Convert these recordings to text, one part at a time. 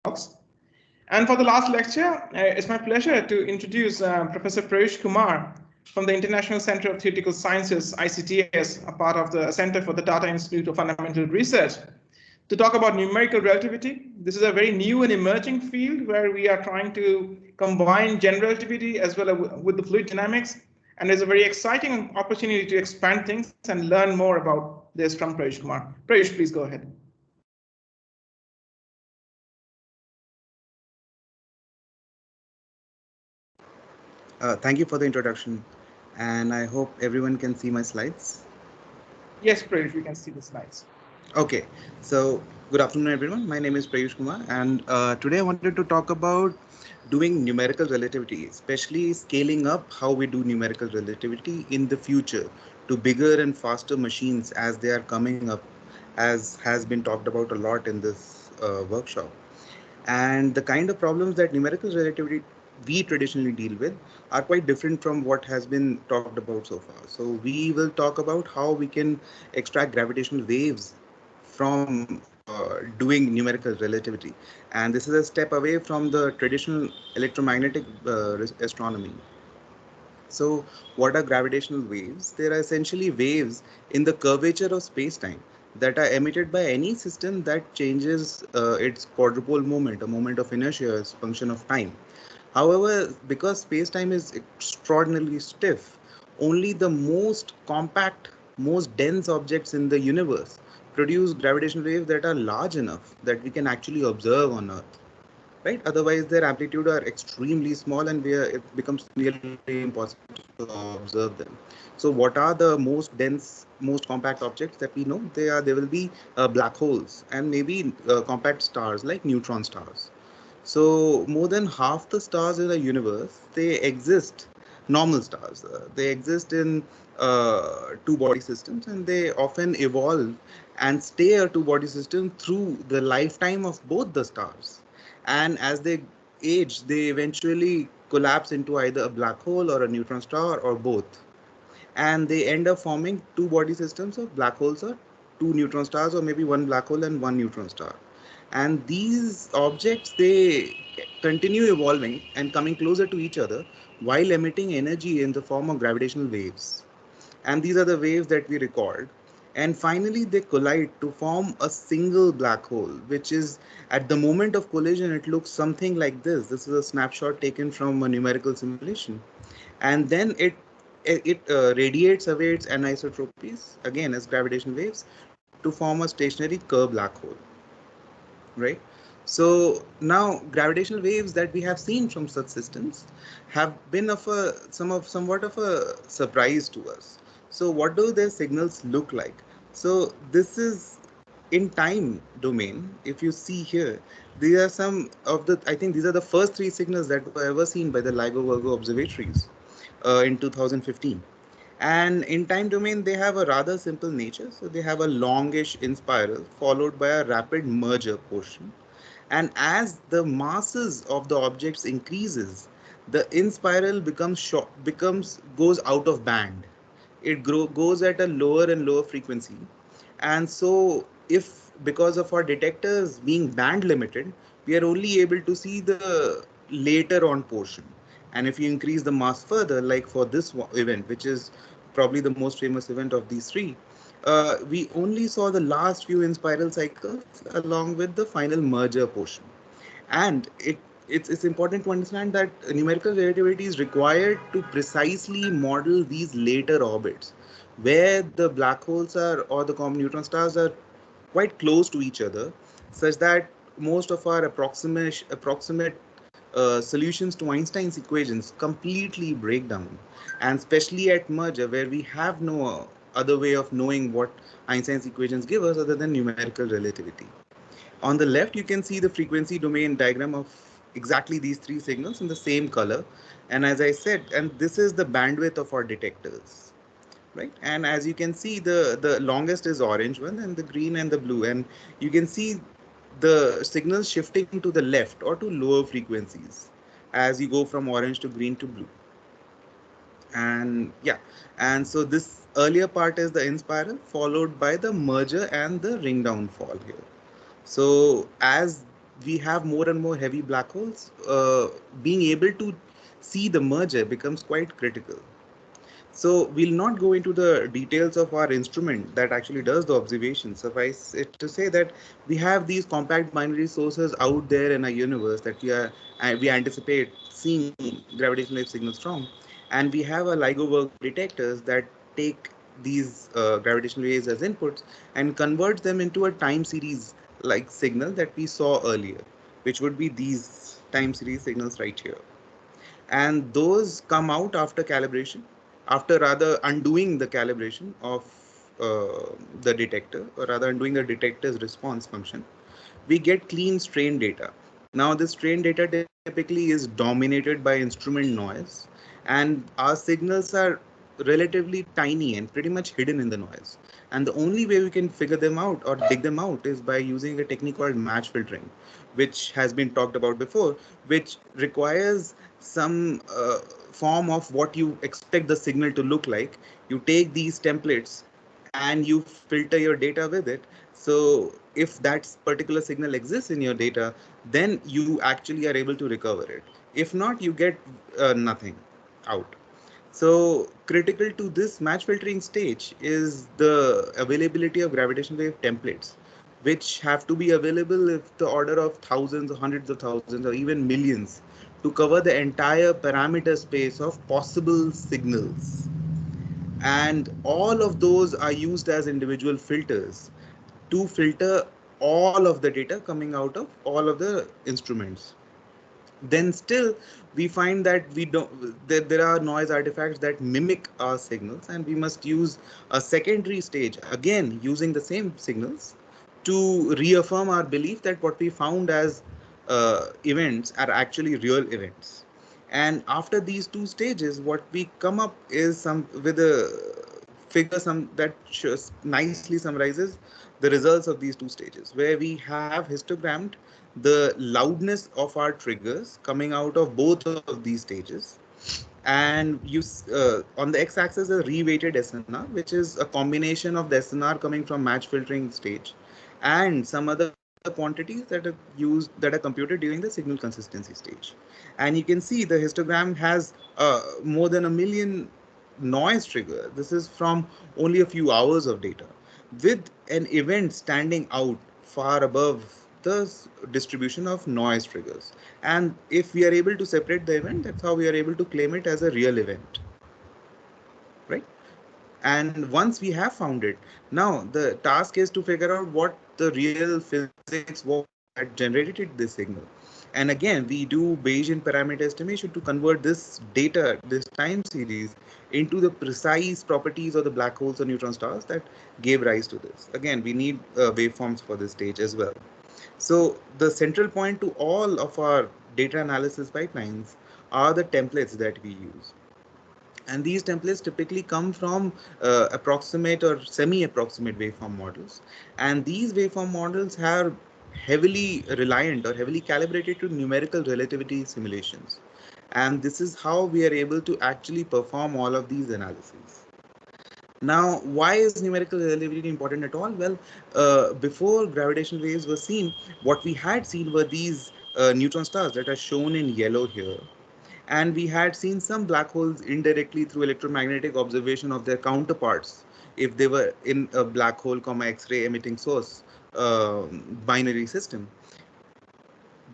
talks. And for the last lecture, it's my pleasure to introduce Professor Prayesh Kumar from the International Center of Theoretical Sciences, ICTS, a part of the Center for the Tata Institute of Fundamental Research, to talk about numerical relativity. This is a very new and emerging field where we are trying to combine general relativity as well as with the fluid dynamics. And there's a very exciting opportunity to expand things and learn more about this from Prayesh Kumar. Prayesh, please go ahead. Thank you for the introduction, and I hope everyone can see my slides. Yes, Prayesh, we can see the slides. Okay, so good afternoon, everyone. My name is Prayush Kumar, and today I wanted to talk about doing numerical relativity, especially scaling up how we do numerical relativity in the future to bigger and faster machines as they are coming up, as has been talked about a lot in this workshop. And the kind of problems that numerical relativity we traditionally deal with are quite different from what has been talked about so far. So we will talk about how we can extract gravitational waves from doing numerical relativity. And this is a step away from the traditional electromagnetic astronomy. So, what are gravitational waves? They are essentially waves in the curvature of space-time that are emitted by any system that changes its quadrupole moment, a moment of inertia as function of time. However, because space-time is extraordinarily stiff, only the most compact, most dense objects in the universe produce gravitational waves that are large enough that we can actually observe on Earth, right? Otherwise, their amplitude are extremely small, and it becomes nearly impossible to observe them. So, what are the most dense, most compact objects that we know? They will be black holes and maybe compact stars like neutron stars. So, more than half the stars in the universe they exist, normal stars. They exist in two body systems, and they often evolve and stay a two body system through the lifetime of both the stars. And as they age, they eventually collapse into either a black hole or a neutron star or both, and they end up forming two body systems of black holes or two neutron stars, or maybe one black hole and one neutron star. And these objects they continue evolving and coming closer to each other while emitting energy in the form of gravitational waves. And these are the waves that we record. And finally, they collide to form a single black hole, which is at the moment of collision, it looks something like this. This is a snapshot taken from a numerical simulation. And then it radiates away its anisotropies again as gravitational waves to form a stationary Kerr black hole, right? So now gravitational waves that we have seen from such systems have been of a somewhat of a surprise to us. So what do their signals look like? So this is in time domain. If you see here, these are some of the, I think these are the first three signals that were ever seen by the LIGO Virgo observatories in 2015. And in time domain, they have a rather simple nature. So they have a longish in spiral followed by a rapid merger portion. And as the masses of the objects increases, the in spiral becomes short, becomes goes out of band. Goes at a lower and lower frequency. And so if because of our detectors being band limited, we are only able to see the later on portion. And if you increase the mass further, like for this event, which is probably the most famous event of these three, we only saw the last few in spiral cycles along with the final merger portion. And it's important to understand that numerical relativity is required to precisely model these later orbits, where the black holes are or the common neutron stars are quite close to each other, such that most of our approximate solutions to Einstein's equations completely break down, and especially at merger, where we have no other way of knowing what Einstein's equations give us other than numerical relativity. On the left, you can see the frequency domain diagram of exactly these three signals in the same color. And as I said, and this is the bandwidth of our detectors, right? And as you can see, the longest is orange one and the green and the blue. And you can see the signals shifting to the left or to lower frequencies as you go from orange to green to blue. And yeah, and so this earlier part is the in spiral followed by the merger and the ring down fall here. So as we have more and more heavy black holes, being able to see the merger becomes quite critical. So we'll not go into the details of our instrument that actually does the observation. Suffice it to say that we have these compact binary sources out there in our universe that we anticipate seeing gravitational wave signals from, and we have a LIGO detectors that take these gravitational waves as inputs and converts them into a time series like signal that we saw earlier, which would be these time series signals right here. And those come out after calibration, after rather undoing the calibration of the detector, or rather undoing the detector's response function. We get clean strain data. Now this strain data typically is dominated by instrument noise, and our signals are relatively tiny and pretty much hidden in the noise. And the only way we can figure them out or dig them out is by using a technique called match filtering, which has been talked about before, which requires some form of what you expect the signal to look like. You take these templates and you filter your data with it. So if that particular signal exists in your data, then you actually are able to recover it. If not, you get nothing out. So critical to this match filtering stage is the availability of gravitational wave templates, which have to be available if the order of thousands or hundreds of thousands or even millions to cover the entire parameter space of possible signals. And all of those are used as individual filters to filter all of the data coming out of all of the instruments. Then still we find that there are noise artifacts that mimic our signals, and we must use a secondary stage again using the same signals to reaffirm our belief that what we found as events are actually real events. And after these two stages, what we come up is some with a figure some that nicely summarizes the results of these two stages, where we have histogrammed the loudness of our triggers coming out of both of these stages. And on the x-axis a reweighted SNR, which is a combination of the SNR coming from match filtering stage and some other quantities that are computed during the signal consistency stage. And you can see the histogram has more than a million noise trigger. This is from only a few hours of data, with an event standing out far above the distribution of noise triggers. And if we are able to separate the event, that's how we are able to claim it as a real event, right? And once we have found it, now the task is to figure out what the real physics was that generated this signal. And again, we do Bayesian parameter estimation to convert this data, this time series, into the precise properties of the black holes or neutron stars that gave rise to this. Again, we need waveforms for this stage as well. So the central point to all of our data analysis pipelines are the templates that we use. And these templates typically come from approximate or semi-approximate waveform models. And these waveform models are heavily reliant or heavily calibrated to numerical relativity simulations. And this is how we are able to actually perform all of these analyses. Now, why is numerical relativity important at all? Well, before gravitational waves were seen, what we had seen were these neutron stars that are shown in yellow here. And we had seen some black holes indirectly through electromagnetic observation of their counterparts if they were in a black hole comma X-ray emitting source binary system.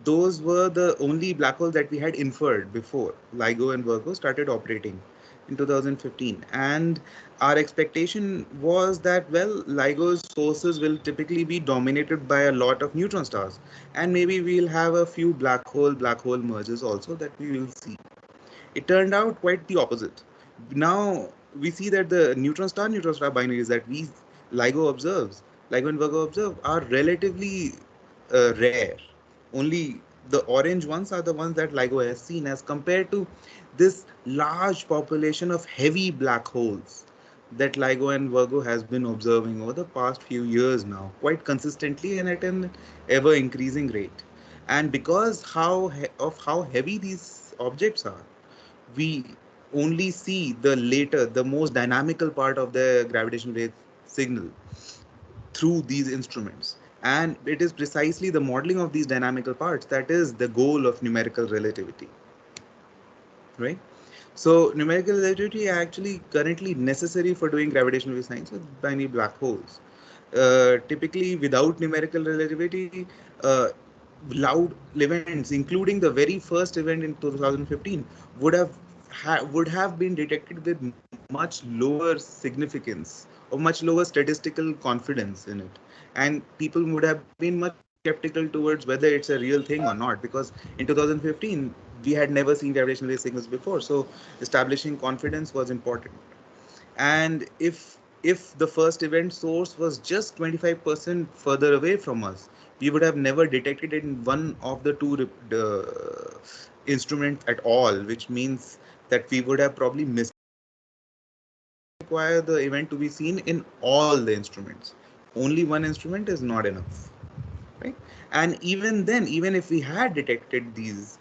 Those were the only black holes that we had inferred before LIGO and Virgo started operating in 2015. And our expectation was that, well, LIGO's sources will typically be dominated by a lot of neutron stars. And maybe we'll have a few black hole mergers also that we will see. It turned out quite the opposite. Now we see that the neutron star binaries that LIGO and Virgo observe are relatively rare. Only the orange ones are the ones that LIGO has seen, as compared to this large population of heavy black holes that LIGO and Virgo has been observing over the past few years now, quite consistently and at an ever increasing rate. And because of how heavy these objects are, we only see the most dynamical part of the gravitational wave signal through these instruments. And it is precisely the modeling of these dynamical parts that is the goal of numerical relativity, right? So numerical relativity is actually currently necessary for doing gravitational wave science with tiny black holes. Typically, without numerical relativity, uh, loud events, including the very first event in 2015, would have been detected with much lower significance or much lower statistical confidence in it, and people would have been much skeptical towards whether it's a real thing or not, because in 2015 we had never seen gravitational wave signals before. So establishing confidence was important. And if the first event source was just 25% further away from us, we would have never detected it in one of the two instruments at all, which means that we would have probably missed require the event to be seen in all the instruments. Only one instrument is not enough, right? And even then, even if we had detected these,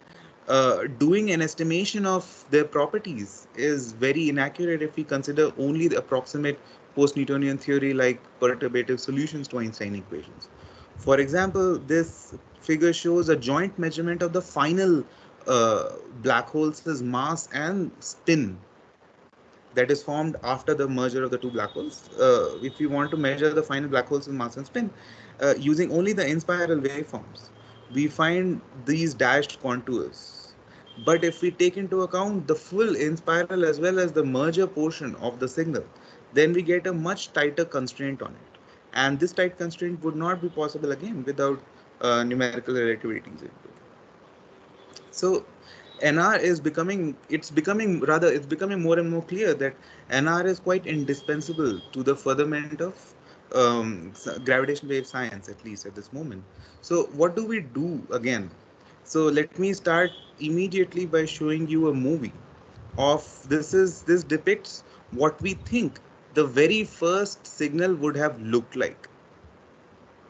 doing an estimation of their properties is very inaccurate if we consider only the approximate post-Newtonian theory like perturbative solutions to Einstein equations. For example, this figure shows a joint measurement of the final black hole's mass and spin that is formed after the merger of the two black holes. If we want to measure the final black holes in mass and spin using only the in-spiral waveforms, we find these dashed contours. But if we take into account the full in-spiral as well as the merger portion of the signal, then we get a much tighter constraint on it. And this tight constraint would not be possible again without numerical relativities. So NR is it's becoming more and more clear that NR is quite indispensable to the furtherment of gravitational wave science, at least at this moment. So what do we do again? So let me start immediately by showing you a movie of this depicts what we think the very first signal would have looked like,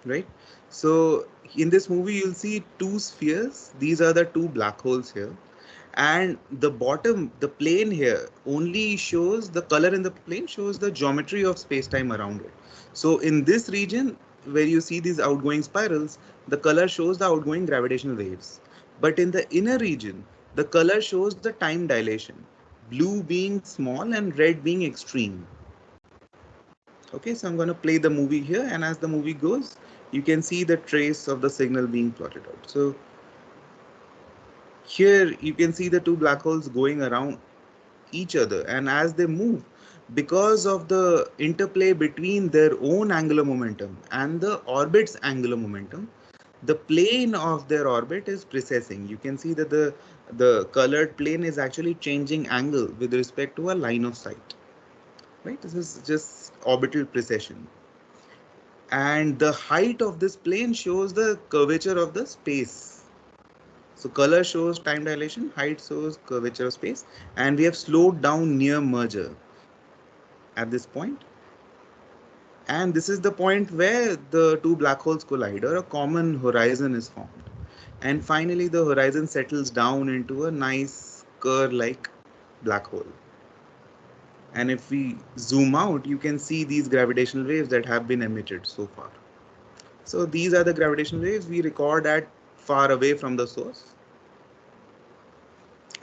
right? So in this movie, you'll see two spheres. These are the two black holes here. And the bottom, the plane here only shows the color in the plane shows the geometry of space-time around it. So in this region where you see these outgoing spirals, the color shows the outgoing gravitational waves. But in the inner region, the color shows the time dilation, blue being small and red being extreme. Okay, so I'm going to play the movie here, and as the movie goes, you can see the trace of the signal being plotted out. So here you can see the two black holes going around each other, and as they move, because of the interplay between their own angular momentum and the orbit's angular momentum, the plane of their orbit is precessing. You can see that the colored plane is actually changing angle with respect to a line of sight, right? This is just orbital precession. And the height of this plane shows the curvature of the space. So color shows time dilation, height shows curvature of space, and we have slowed down near merger at this point. And this is the point where the two black holes collide, or a common horizon is formed. And finally, the horizon settles down into a nice curve-like black hole. And if we zoom out, you can see these gravitational waves that have been emitted so far. So these are the gravitational waves we record at far away from the source.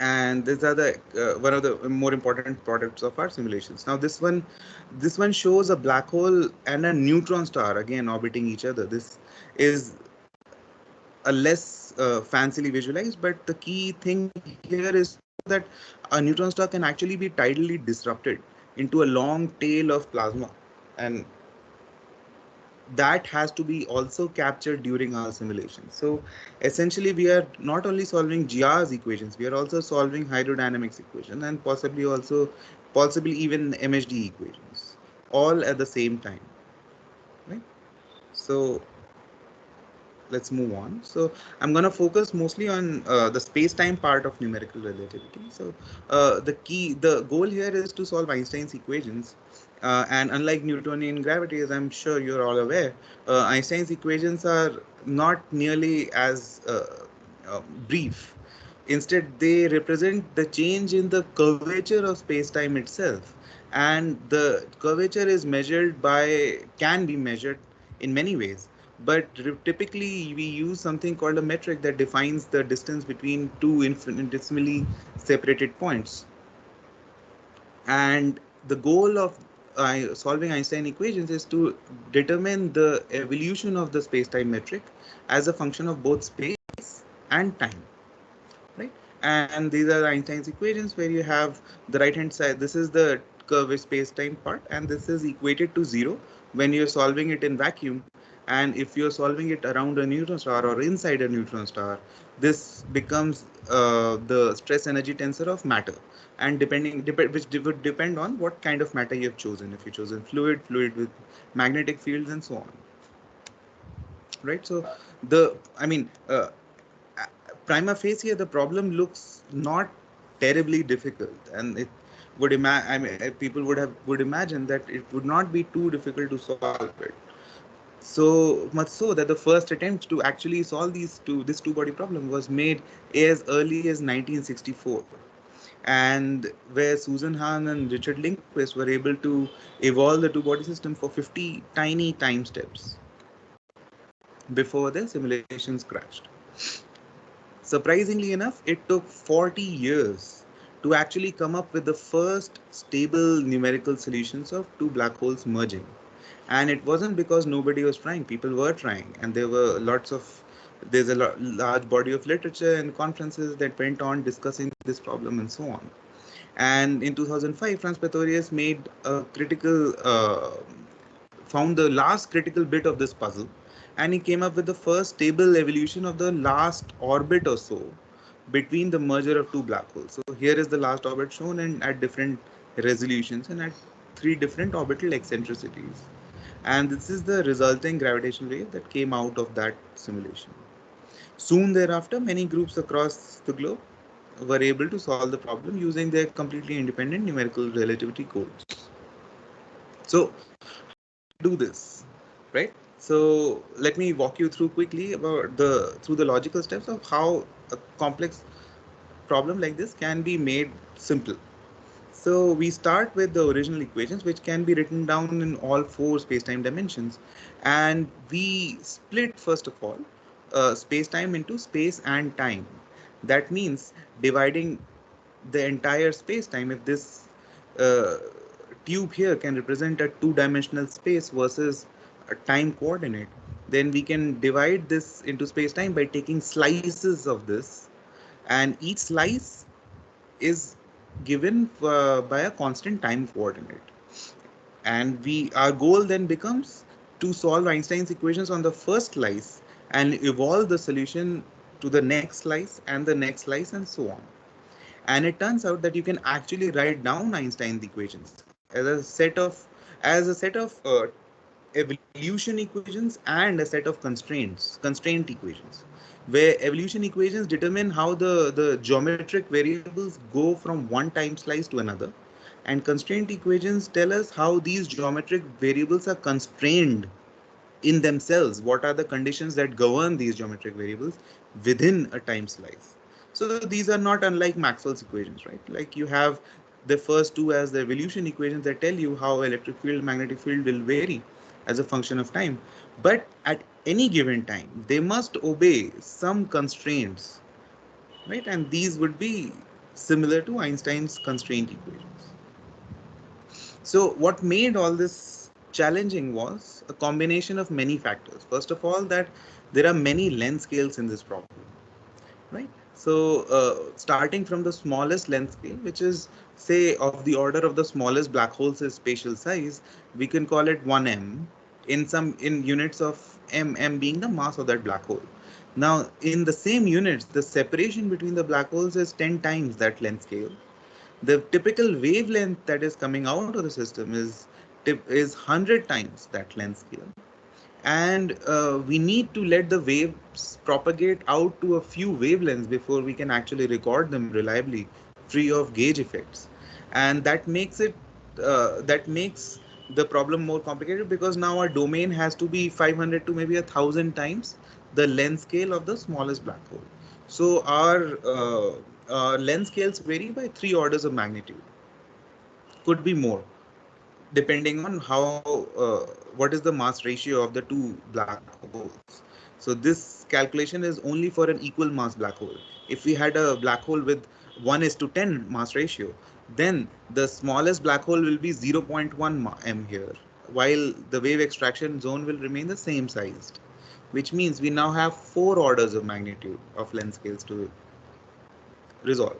And these are the one of the more important products of our simulations. Now this one shows a black hole and a neutron star again orbiting each other. This is a less fancily visualized, but the key thing here is that a neutron star can actually be tidally disrupted into a long tail of plasma, and that has to be also captured during our simulation. So essentially we are not only solving GR's equations, we are also solving hydrodynamics equation, and possibly even MHD equations, all at the same time, right? So let's move on. So I'm going to focus mostly on the space-time part of numerical relativity. So the goal here is to solve Einstein's equations. And unlike Newtonian gravity, as I'm sure you're all aware, Einstein's equations are not nearly as brief. Instead, they represent the change in the curvature of space-time itself. And the curvature is can be measured in many ways. but typically we use something called a metric that defines the distance between two infinitesimally separated points. And the goal of solving Einstein equations is to determine the evolution of the space-time metric as a function of both space and time, right? And these are Einstein's equations where you have the right-hand side. This is the curved space-time part, and this is equated to 0 when you're solving it in vacuum. And if you're solving it around a neutron star or inside a neutron star, this becomes the stress energy tensor of matter. And which would depend on what kind of matter you have chosen. If you've chosen fluid with magnetic fields and so on, right? So prima facie, the problem looks not terribly difficult, and it would people would imagine that it would not be too difficult to solve it. So much so that the first attempt to actually solve this two-body problem was made as early as 1964, and where Susan Hahn and Richard Lindquist were able to evolve the two-body system for 50 tiny time steps before the simulations crashed. Surprisingly enough, it took 40 years to actually come up with the first stable numerical solutions of two black holes merging. And it wasn't because nobody was trying. People were trying, and there's a large body of literature and conferences that went on discussing this problem and so on. And in 2005, Franz Pretorius found the last critical bit of this puzzle, and he came up with the first stable evolution of the last orbit or so between the merger of two black holes. So here is the last orbit shown, and at different resolutions and at 3 different orbital eccentricities. And this is the resulting gravitational wave that came out of that simulation. Soon thereafter, many groups across the globe were able to solve the problem using their completely independent numerical relativity codes. So do this, right? So let me walk you through quickly about through the logical steps of how a complex problem like this can be made simple. So we start with the original equations, which can be written down in all 4 space-time dimensions, and we split, first of all, space-time into space and time. That means dividing the entire space-time. If this uh, tube here can represent a 2-dimensional space versus a time coordinate, then we can divide this into space-time by taking slices of this, and each slice is given by a constant time coordinate. And our goal then becomes to solve Einstein's equations on the first slice and evolve the solution to the next slice and the next slice and so on. And it turns out that you can actually write down Einstein's equations as a set of evolution equations and a set of constraint equations, where evolution equations determine how the geometric variables go from one time slice to another, and constraint equations tell us how these geometric variables are constrained in themselves. What are the conditions that govern these geometric variables within a time slice? So these are not unlike Maxwell's equations, right? Like you have the first two as the evolution equations that tell you how electric field, magnetic field will vary as a function of time. But at any given time, they must obey some constraints, right? And these would be similar to Einstein's constraint equations. So what made all this challenging was a combination of many factors. First of all, that there are many length scales in this problem, right? So starting from the smallest length scale, which is say of the order of the smallest black hole's spatial size, we can call it 1m in units of m being the mass of that black hole. Now in the same units, the separation between the black holes is 10 times that length scale. The typical wavelength that is coming out of the system is 100 times that length scale. And we need to let the waves propagate out to a few wavelengths before we can actually record them reliably, free of gauge effects. And that makes the problem more complicated, because now our domain has to be 500 to maybe 1,000 times the length scale of the smallest black hole. So our length scales vary by 3 orders of magnitude. Could be more, depending on how what is the mass ratio of the two black holes. So this calculation is only for an equal mass black hole. If we had a black hole with 1 is to 10 mass ratio, then the smallest black hole will be 0.1 m here, while the wave extraction zone will remain the same sized, which means we now have 4 orders of magnitude of length scales to resolve.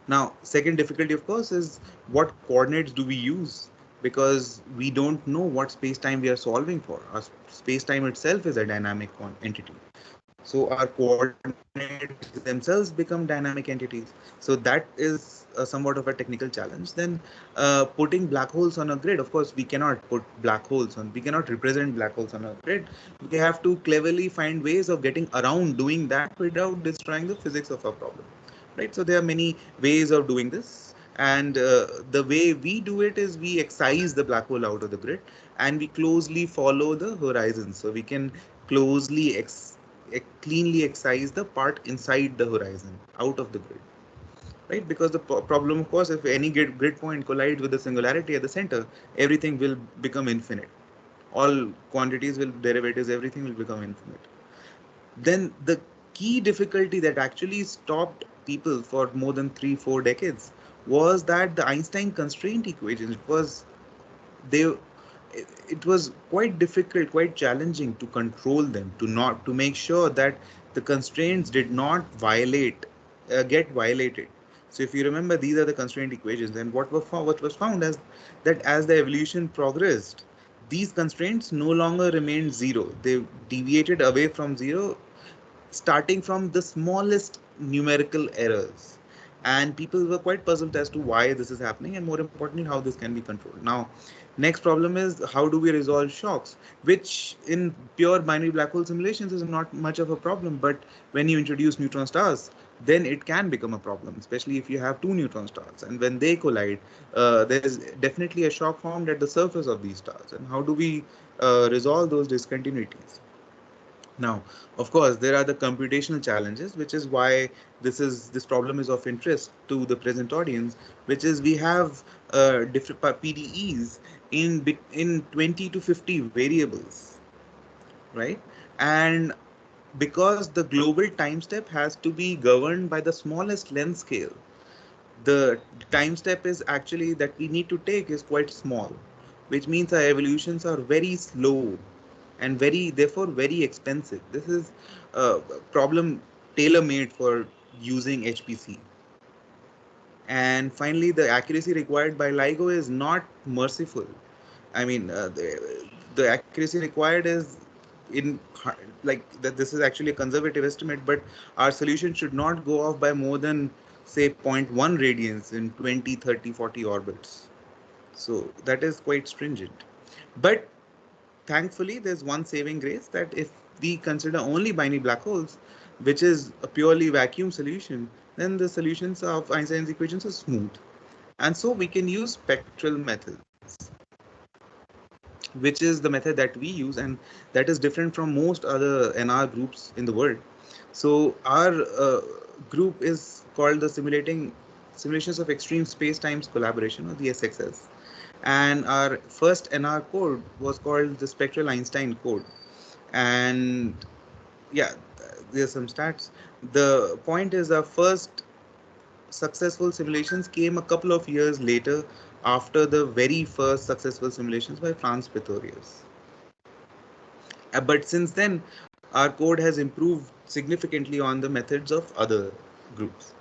Now, second difficulty, of course, is what coordinates do we use? Because we don't know what space-time we are solving for. Our space-time itself is a dynamic entity. So our coordinates themselves become dynamic entities. So that is somewhat of a technical challenge. Then putting black holes on a grid, of course, we cannot we cannot represent black holes on a grid. We have to cleverly find ways of getting around doing that without destroying the physics of our problem. Right? So there are many ways of doing this. And the way we do it is we excise the black hole out of the grid and we closely follow the horizon. So we can closely cleanly excise the part inside the horizon out of the grid, right? Because the problem, of course, if any grid point collides with the singularity at the center, everything will become infinite. All quantities will derivatives, everything will become infinite. Then the key difficulty that actually stopped people for more than 3-4 decades was that the Einstein constraint equations it was quite difficult, quite challenging to control them, to make sure that the constraints did not get violated. So if you remember, these are the constraint equations, and what was found as that as the evolution progressed, these constraints no longer remained zero. They deviated away from zero, starting from the smallest numerical errors. And people were quite puzzled as to why this is happening, and more importantly, how this can be controlled. Now, next problem is how do we resolve shocks, which in pure binary black hole simulations is not much of a problem, but when you introduce neutron stars, then it can become a problem, especially if you have two neutron stars. And when they collide, there's definitely a shock formed at the surface of these stars. And how do we resolve those discontinuities? Now, of course, there are the computational challenges, which is why this problem is of interest to the present audience, which is we have different PDEs in 20 to 50 variables, right? And because the global time step has to be governed by the smallest length scale, the time step is actually that we need to take is quite small, which means our evolutions are very slow and therefore very expensive. This is a problem tailor-made for using HPC. And finally, the accuracy required by LIGO is not merciful. I mean, the accuracy required is in like that. This is actually a conservative estimate, but our solution should not go off by more than say 0.1 radians in 20, 30, 40 orbits. So that is quite stringent. But thankfully, there's one saving grace, that if we consider only binary black holes, which is a purely vacuum solution, then the solutions of Einstein's equations are smooth. And so we can use spectral methods, which is the method that we use, and that is different from most other NR groups in the world. So our group is called the Simulations of Extreme Space-Times Collaboration, or the SXS. And our first NR code was called the Spectral Einstein code. And yeah, there's some stats. The point is our first successful simulations came a couple of years later, after the very first successful simulations by Franz Pretorius. But since then, our code has improved significantly on the methods of other groups.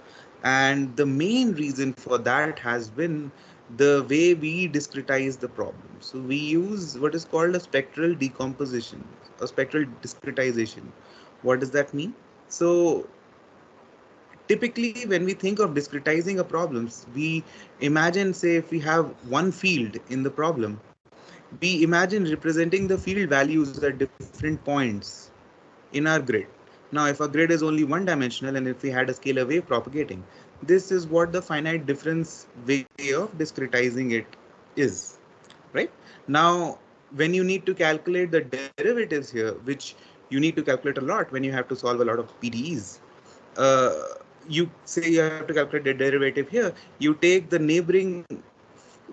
And the main reason for that has been the way we discretize the problem. So we use what is called a spectral decomposition, a spectral discretization. What does that mean? So typically, when we think of discretizing a problem, we imagine, say, if we have one field in the problem, we imagine representing the field values at different points in our grid. Now, if our grid is only one dimensional and if we had a scalar wave propagating, this is what the finite difference way of discretizing it is, right? Now, when you need to calculate the derivatives here, which you need to calculate a lot when you have to solve a lot of PDEs, you say you have to calculate the derivative here, you take the neighboring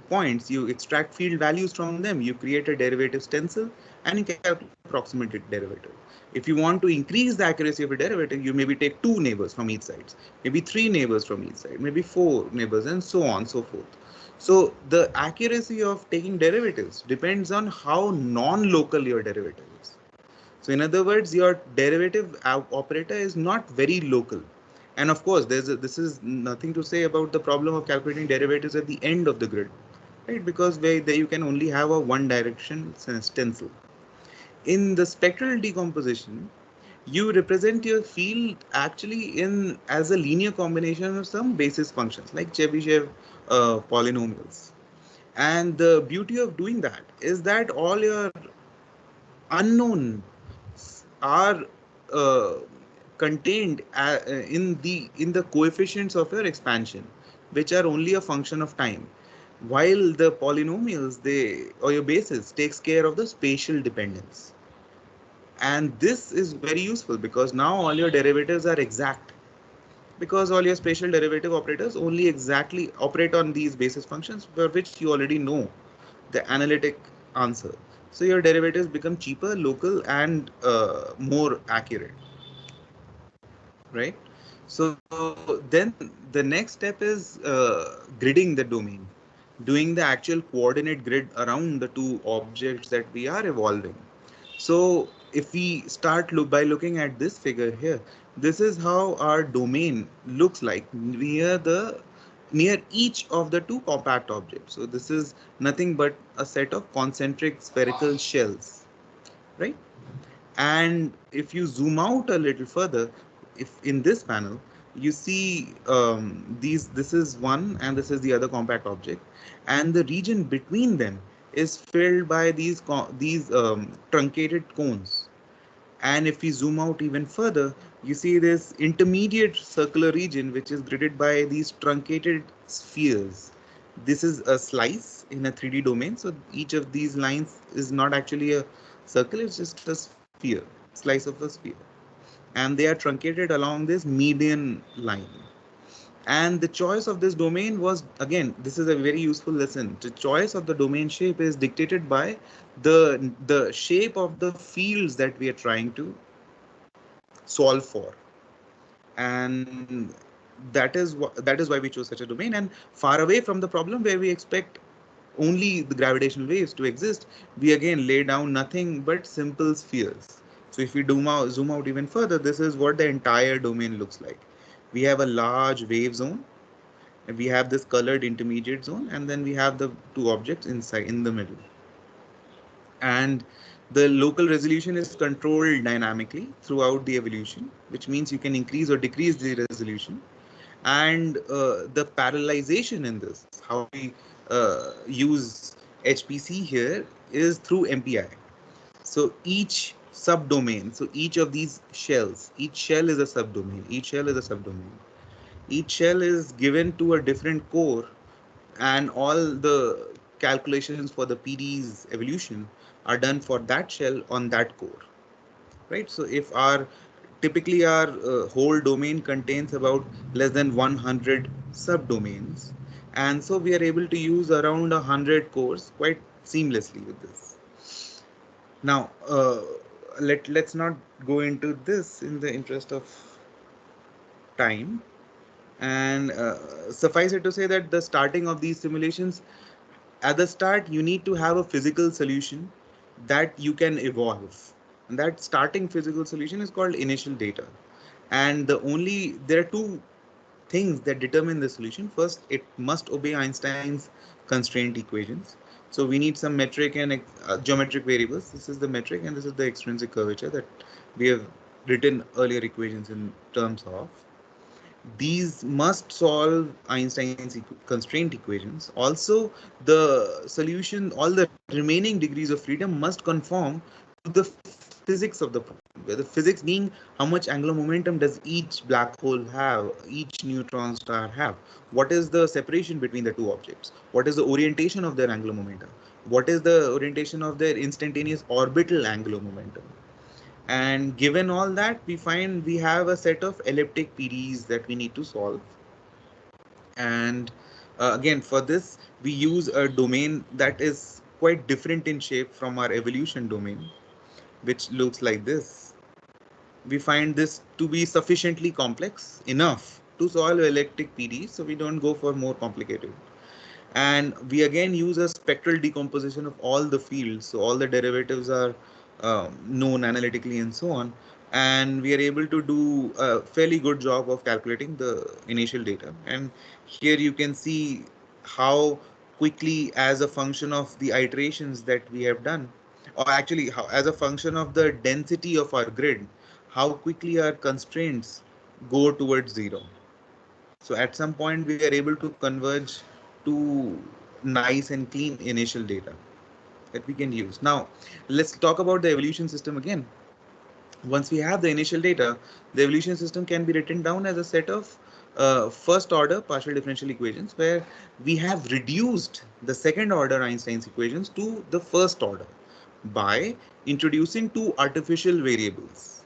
points, you extract field values from them, you create a derivative stencil, and you calculate approximate derivative. If you want to increase the accuracy of a derivative, you maybe take 2 neighbors from each side, maybe 3 neighbors from each side, maybe 4 neighbors, and so on and so forth. So the accuracy of taking derivatives depends on how non-local your derivative is. So in other words, your derivative operator is not very local. And of course, this is nothing to say about the problem of calculating derivatives at the end of the grid, right? Because there you can only have a one direction stencil. In the spectral decomposition, you represent your field actually in as a linear combination of some basis functions like Chebyshev polynomials. And the beauty of doing that is that all your unknown are uh, contained in the coefficients of your expansion, which are only a function of time, while the polynomials they or your basis takes care of the spatial dependence. And this is very useful because now all your derivatives are exact, because all your spatial derivative operators only exactly operate on these basis functions for which you already know the analytic answer. So your derivatives become cheaper, local, and more accurate, right? So then the next step is gridding the domain, doing the actual coordinate grid around the two objects that we are evolving. So if we start by looking at this figure here, this is how our domain looks like near each of the two compact objects. So this is nothing but a set of concentric spherical shells, right? And if you zoom out a little further, if in this panel you see this is one and this is the other compact object, and the region between them is filled by these truncated cones. And if we zoom out even further, you see this intermediate circular region which is gridded by these truncated spheres. This is a slice in a 3D domain. So each of these lines is not actually a circle, it's just a sphere, slice of a sphere. And they are truncated along this median line. And the choice of this domain was, again, this is a very useful lesson. The choice of the domain shape is dictated by the shape of the fields that we are trying to solve for. And that is why we chose such a domain. And far away from the problem where we expect only the gravitational waves to exist, we again lay down nothing but simple spheres. So if we zoom out even further, this is what the entire domain looks like. We have a large wave zone, and we have this colored intermediate zone, and then we have the two objects inside in the middle. And the local resolution is controlled dynamically throughout the evolution, which means you can increase or decrease the resolution. And the parallelization in this, how we use HPC here, is through MPI. So each subdomain, so each of these shells, each shell is a subdomain, each shell is a subdomain. Each shell is given to a different core, and all the calculations for the PD's evolution are done for that shell on that core, right? So if typically our whole domain contains about less than 100 subdomains, and so we are able to use around 100 cores quite seamlessly with this. Now let's not go into this in the interest of time, and suffice it to say that the starting of these simulations, at the start you need to have a physical solution that you can evolve, and that starting physical solution is called initial data. And there are two things that determine the solution. First, it must obey Einstein's constraint equations. So we need some metric and geometric variables. This is the metric and this is the extrinsic curvature that we have written earlier equations in terms of. These must solve Einstein's constraint equations. Also, the solution, all the remaining degrees of freedom must conform to the physics of the problem, where the physics being how much angular momentum does each black hole have, each neutron star have, what is the separation between the two objects, what is the orientation of their angular momentum, what is the orientation of their instantaneous orbital angular momentum. And given all that, we find we have a set of elliptic PDEs that we need to solve. And again, for this, we use a domain that is quite different in shape from our evolution domain, which looks like this. We find this to be sufficiently complex enough to solve elliptic PDEs, so we don't go for more complicated. And we again use a spectral decomposition of all the fields, so all the derivatives are known analytically and so on, and we are able to do a fairly good job of calculating the initial data. And here you can see how quickly, as a function of the iterations that we have done, or actually how, as a function of the density of our grid, how quickly our constraints go towards zero. So at some point we are able to converge to nice and clean initial data that we can use. Now let's talk about the evolution system again. Once we have the initial data, the evolution system can be written down as a set of first order partial differential equations, where we have reduced the second order Einstein's equations to the first order by introducing two artificial variables.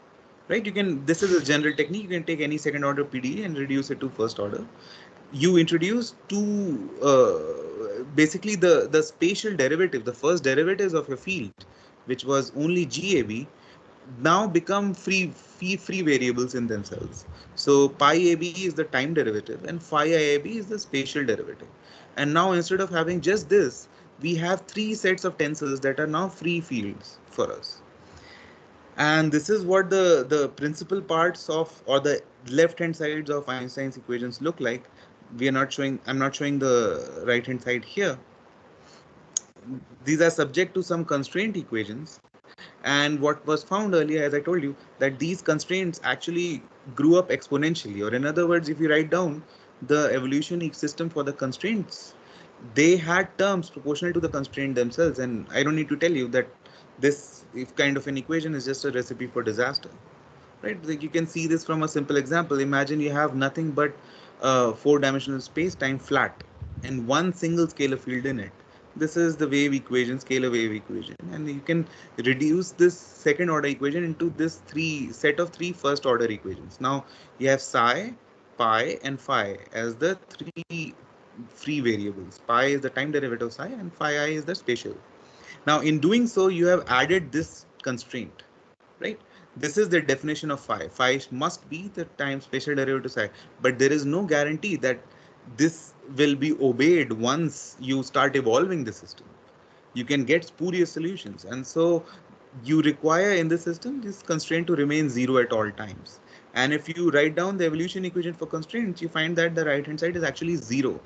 Right? You can, this is a general technique. You can take any second order PDE and reduce it to first order. You introduce two, basically the spatial derivative, the first derivatives of your field, which was only GAB, now become free variables in themselves. So pi AB is the time derivative and phi IAB is the spatial derivative. And now instead of having just this, we have three sets of tensors that are now free fields for us. And this is what the principal parts of, or the left hand sides of Einstein's equations look like. We are not showing, I'm not showing the right hand side here. These are subject to some constraint equations. And what was found earlier, as I told you, that these constraints actually grew up exponentially. Or in other words, if you write down the evolutionary system for the constraints, they had terms proportional to the constraint themselves. And I don't need to tell you that this kind of an equation is just a recipe for disaster, right? Like you can see this from a simple example. Imagine you have nothing but four-dimensional space-time flat and one single scalar field in it. This is the wave equation, scalar wave equation, and you can reduce this second order equation into this set of three first order equations. Now you have psi, pi, and phi as the three free variables. Pi is the time derivative of psi and phi I is the spatial. Now in doing so, you have added this constraint, right? This is the definition of phi. Phi must be the time spatial derivative psi, but there is no guarantee that this will be obeyed once you start evolving the system. You can get spurious solutions, and so you require in the system this constraint to remain zero at all times. And if you write down the evolution equation for constraints, you find that the right hand side is actually zero,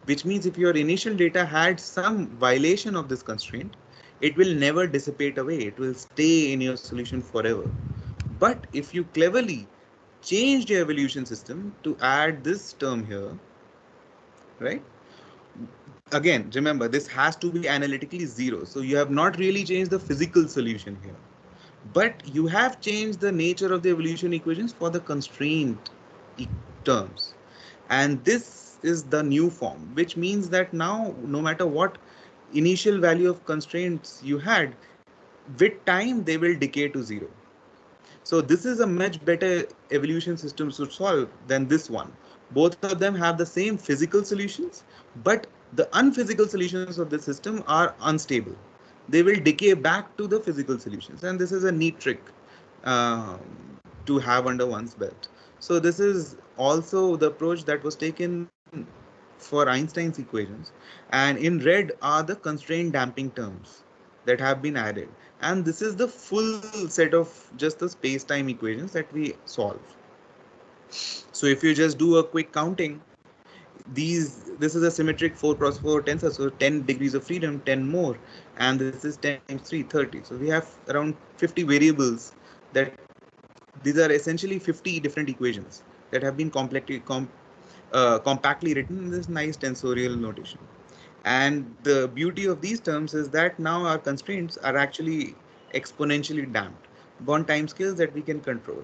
which means if your initial data had some violation of this constraint, it will never dissipate away. It will stay in your solution forever. But if you cleverly changed your evolution system to add this term here, right? Again, remember, this has to be analytically zero. So you have not really changed the physical solution here, but you have changed the nature of the evolution equations for the constraint terms. And this is the new form, which means that now, no matter what initial value of constraints you had, with time, they will decay to zero. So this is a much better evolution system to solve than this one. Both of them have the same physical solutions, but the unphysical solutions of the system are unstable. They will decay back to the physical solutions. And this is a neat trick uh, to have under one's belt. So this is also the approach that was taken for Einstein's equations. And in red are the constraint damping terms that have been added. And this is the full set of just the space-time equations that we solve. So if you just do a quick counting, this is a symmetric 4x4 tensor, so 10 degrees of freedom, 10 more, and this is 10 times 3, 30. So we have around 50 variables. That these are essentially 50 different equations that have been compactly written in this nice tensorial notation. And the beauty of these terms is that now our constraints are actually exponentially damped on timescales that we can control.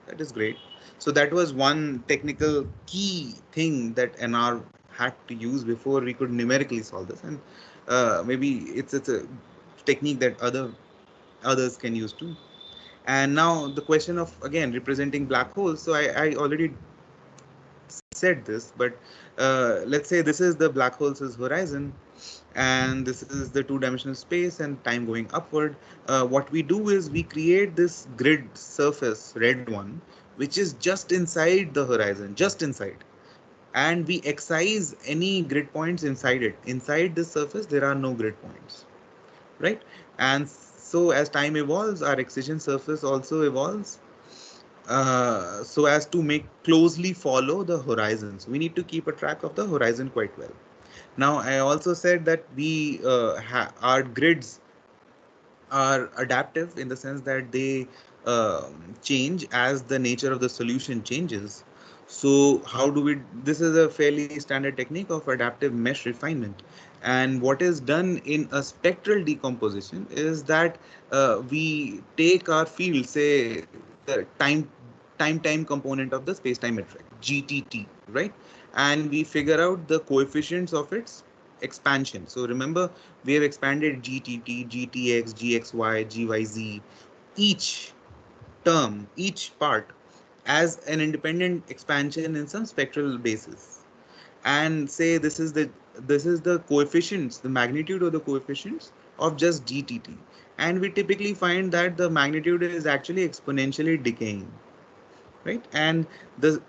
That is great. So that was one technical key thing that NR had to use before we could numerically solve this. And maybe it's a technique that others can use too. And now the question of, again, representing black holes. So I already said this, but let's say this is the black hole's horizon, and this is the two-dimensional space and time going upward. What we do is we create this grid surface, red one, which is just inside the horizon, just inside. And we excise any grid points inside it. Inside this surface, there are no grid points, right? And so as time evolves, our excision surface also evolves so as to make closely follow the horizons. We need to keep a track of the horizon quite well. Now, I also said that we our grids are adaptive in the sense that they change as the nature of the solution changes. So how do we, this is a fairly standard technique of adaptive mesh refinement. And what is done in a spectral decomposition is that we take our field, say the time component of the space-time metric, GTT, right? And we figure out the coefficients of its expansion. So remember, we have expanded GTT, GTX, GXY, GYZ, each term, each part as an independent expansion in some spectral basis. And say this is the coefficients, the magnitude of the coefficients of just GTT. And we typically find that the magnitude is actually exponentially decaying, right? And the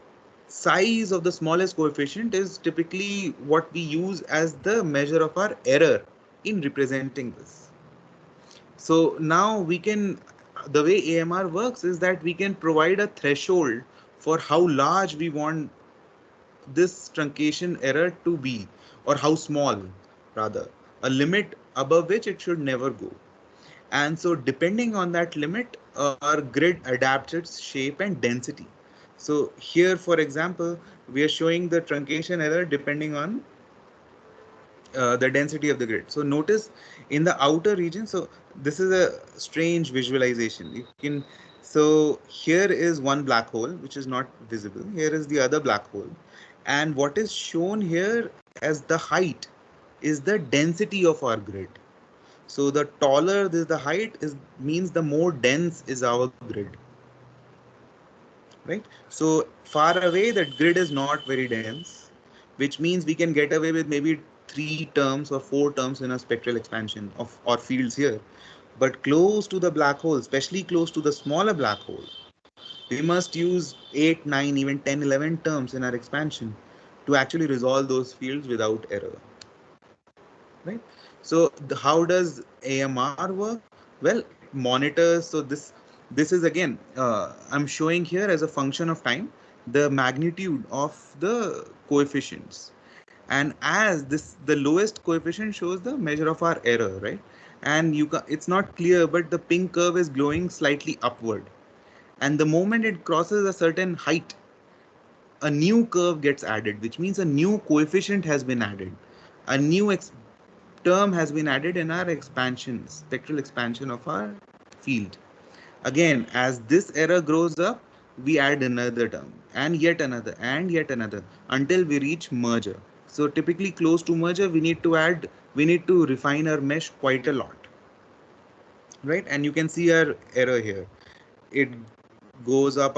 size of the smallest coefficient is typically what we use as the measure of our error in representing this. So now we can, the way AMR works is that we can provide a threshold for how large we want this truncation error to be, or how small rather, a limit above which it should never go. And so depending on that limit, our grid adapts its shape and density. So here, for example, we are showing the truncation error depending on the density of the grid. So notice in the outer region, so this is a strange visualization. You can, so here is one black hole, which is not visible. Here is the other black hole. And what is shown here as the height is the density of our grid. So the taller the height is, means the more dense is our grid, right? So far away, that grid is not very dense, which means we can get away with maybe 3 terms or 4 terms in a spectral expansion of our fields here. But close to the black hole, especially close to the smaller black hole, we must use 8, 9, even 10, 11 terms in our expansion to actually resolve those fields without error, right? So how does AMR work? Well, it monitors. So this is again, I'm showing here as a function of time, the magnitude of the coefficients. And as this, the lowest coefficient shows the measure of our error, right? And it's not clear, but the pink curve is glowing slightly upward. And the moment it crosses a certain height, a new curve gets added, which means a new coefficient has been added. A new term has been added in our expansion, spectral expansion of our field. Again, as this error grows up, we add another term and yet another until we reach merger. So typically close to merger, we need to refine our mesh quite a lot, right? And you can see our error here. It goes up.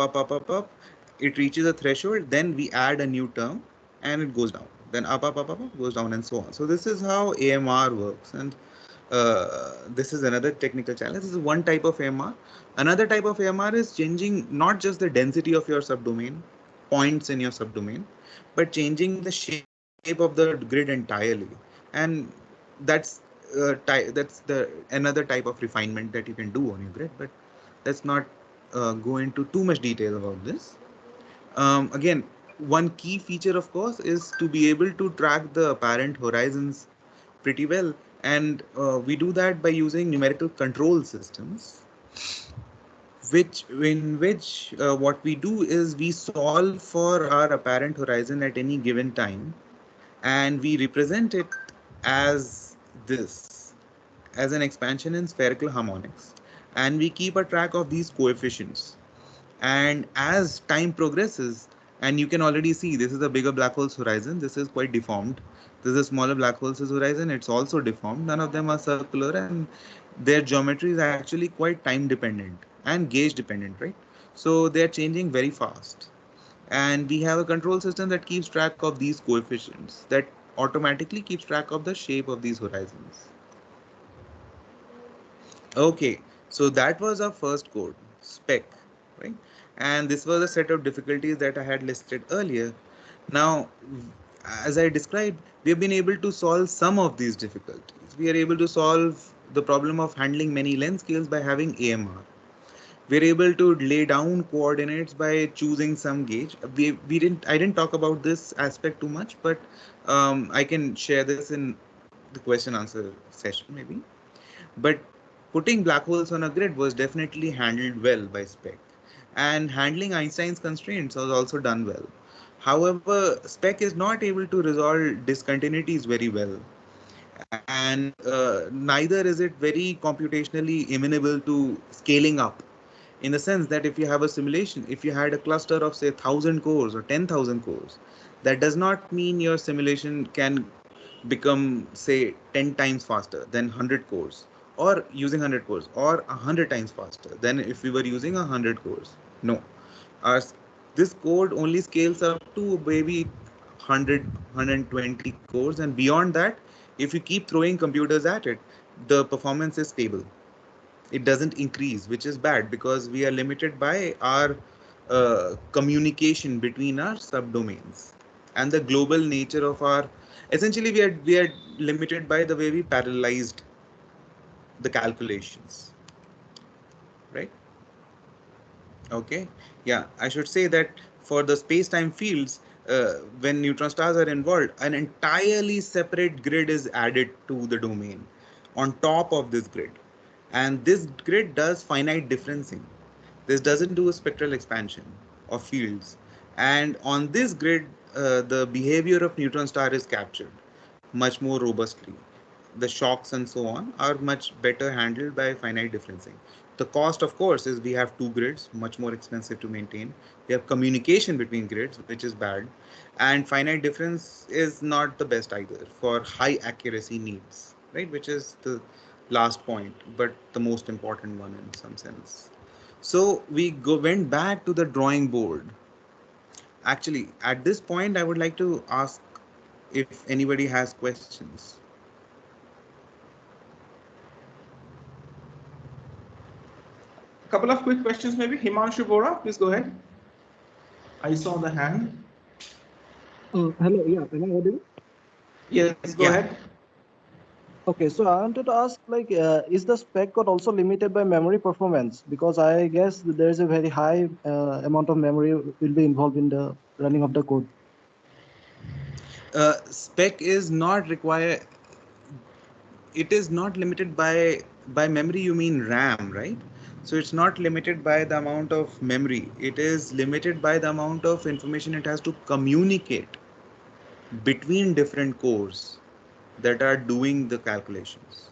It reaches a threshold, then we add a new term and it goes down. Then up, goes down, and so on. So this is how AMR works. And this is another technical challenge. This is one type of AMR. Another type of AMR is changing not just the density of your subdomain, points in your subdomain, but changing the shape of the grid entirely. And that's another type of refinement that you can do on your grid. But let's not go into too much detail about this. Again, one key feature, of course, is to be able to track the apparent horizons pretty well. And we do that by using numerical control systems, in which what we do is we solve for our apparent horizon at any given time, and we represent it as this, as an expansion in spherical harmonics. And we keep a track of these coefficients. And as time progresses, and you can already see this is a bigger black hole's horizon, this is quite deformed. This is a smaller black hole's horizon, it's also deformed. None of them are circular, and their geometry is actually quite time dependent and gauge dependent, right? So they're changing very fast. And we have a control system that keeps track of these coefficients, that automatically keeps track of the shape of these horizons. Okay, so that was our first code, spec, right? And this was a set of difficulties that I had listed earlier. Now, as I described, we have been able to solve some of these difficulties. We are able to solve the problem of handling many length scales by having AMR. We're able to lay down coordinates by choosing some gauge. I didn't talk about this aspect too much, but I can share this in the question answer session maybe. But putting black holes on a grid was definitely handled well by SPEC. And handling Einstein's constraints was also done well. However, SPEC is not able to resolve discontinuities very well. And neither is it very computationally amenable to scaling up. In the sense that if you have a simulation, if you had a cluster of say 1,000 cores or 10,000 cores, that does not mean your simulation can become say 10 times faster than 100 cores, or using 100 cores, or 100 times faster than if we were using 100 cores. No, our this code only scales up to maybe 100 cores, and beyond that, if you keep throwing computers at it, the performance is stable. It doesn't increase, which is bad because we are limited by our communication between our subdomains and the global nature of our. Essentially, we are limited by the way we parallelized the calculations, right? Okay, yeah, I should say that for the space-time fields, when neutron stars are involved, an entirely separate grid is added to the domain on top of this grid. And this grid does finite differencing. This doesn't do a spectral expansion of fields. And on this grid, the behavior of neutron star is captured much more robustly. The shocks and so on are much better handled by finite differencing. The cost, of course, is we have two grids, much more expensive to maintain. We have communication between grids, which is bad. And finite difference is not the best either for high accuracy needs, right? Which is the last point, but the most important one in some sense. So we went back to the drawing board. Actually, at this point, I would like to ask if anybody has questions. A couple of quick questions, maybe. Himanshu Bora, please go ahead. I saw the hand. Hello, yeah, am I audible? Yes, go ahead. Okay, so I wanted to ask, like, is the spec code also limited by memory performance? Because I guess there is a very high amount of memory will be involved in the running of the code. Spec is not required. It is not limited by memory. You mean RAM, right? So it's not limited by the amount of memory. It is limited by the amount of information it has to communicate between different cores that are doing the calculations.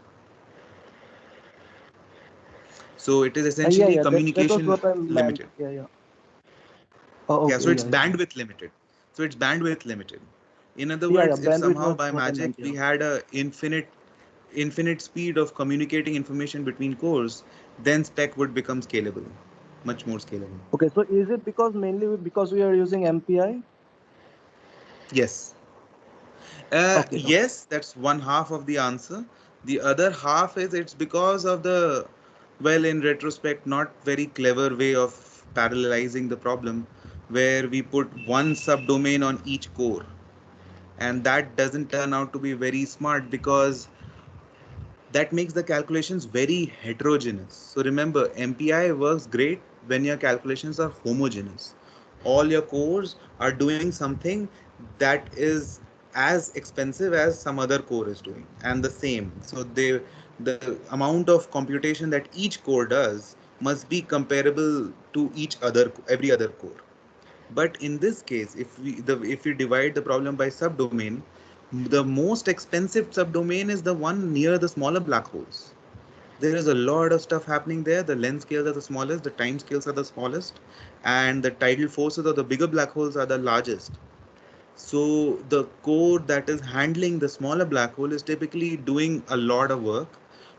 So it is essentially communication that was what I limited. meant. Oh, okay, yeah, so it's bandwidth limited. So it's bandwidth limited. In other words, if somehow by magic we had a infinite speed of communicating information between cores, then spec would become scalable, much more scalable. Okay, so is it mainly because we are using MPI? Yes. Yes, that's one half of the answer. The other half is it's because of the, well, in retrospect, not very clever way of parallelizing the problem, where we put one subdomain on each core. And that doesn't turn out to be very smart because that makes the calculations very heterogeneous. So remember, MPI works great when your calculations are homogeneous. All your cores are doing something that is as expensive as some other core is doing, and the same. So the amount of computation that each core does must be comparable to every other core. But in this case, if we divide the problem by subdomain, the most expensive subdomain is the one near the smaller black holes. There is a lot of stuff happening there. The length scales are the smallest, the time scales are the smallest, and the tidal forces of the bigger black holes are the largest. So the code that is handling the smaller black hole is typically doing a lot of work,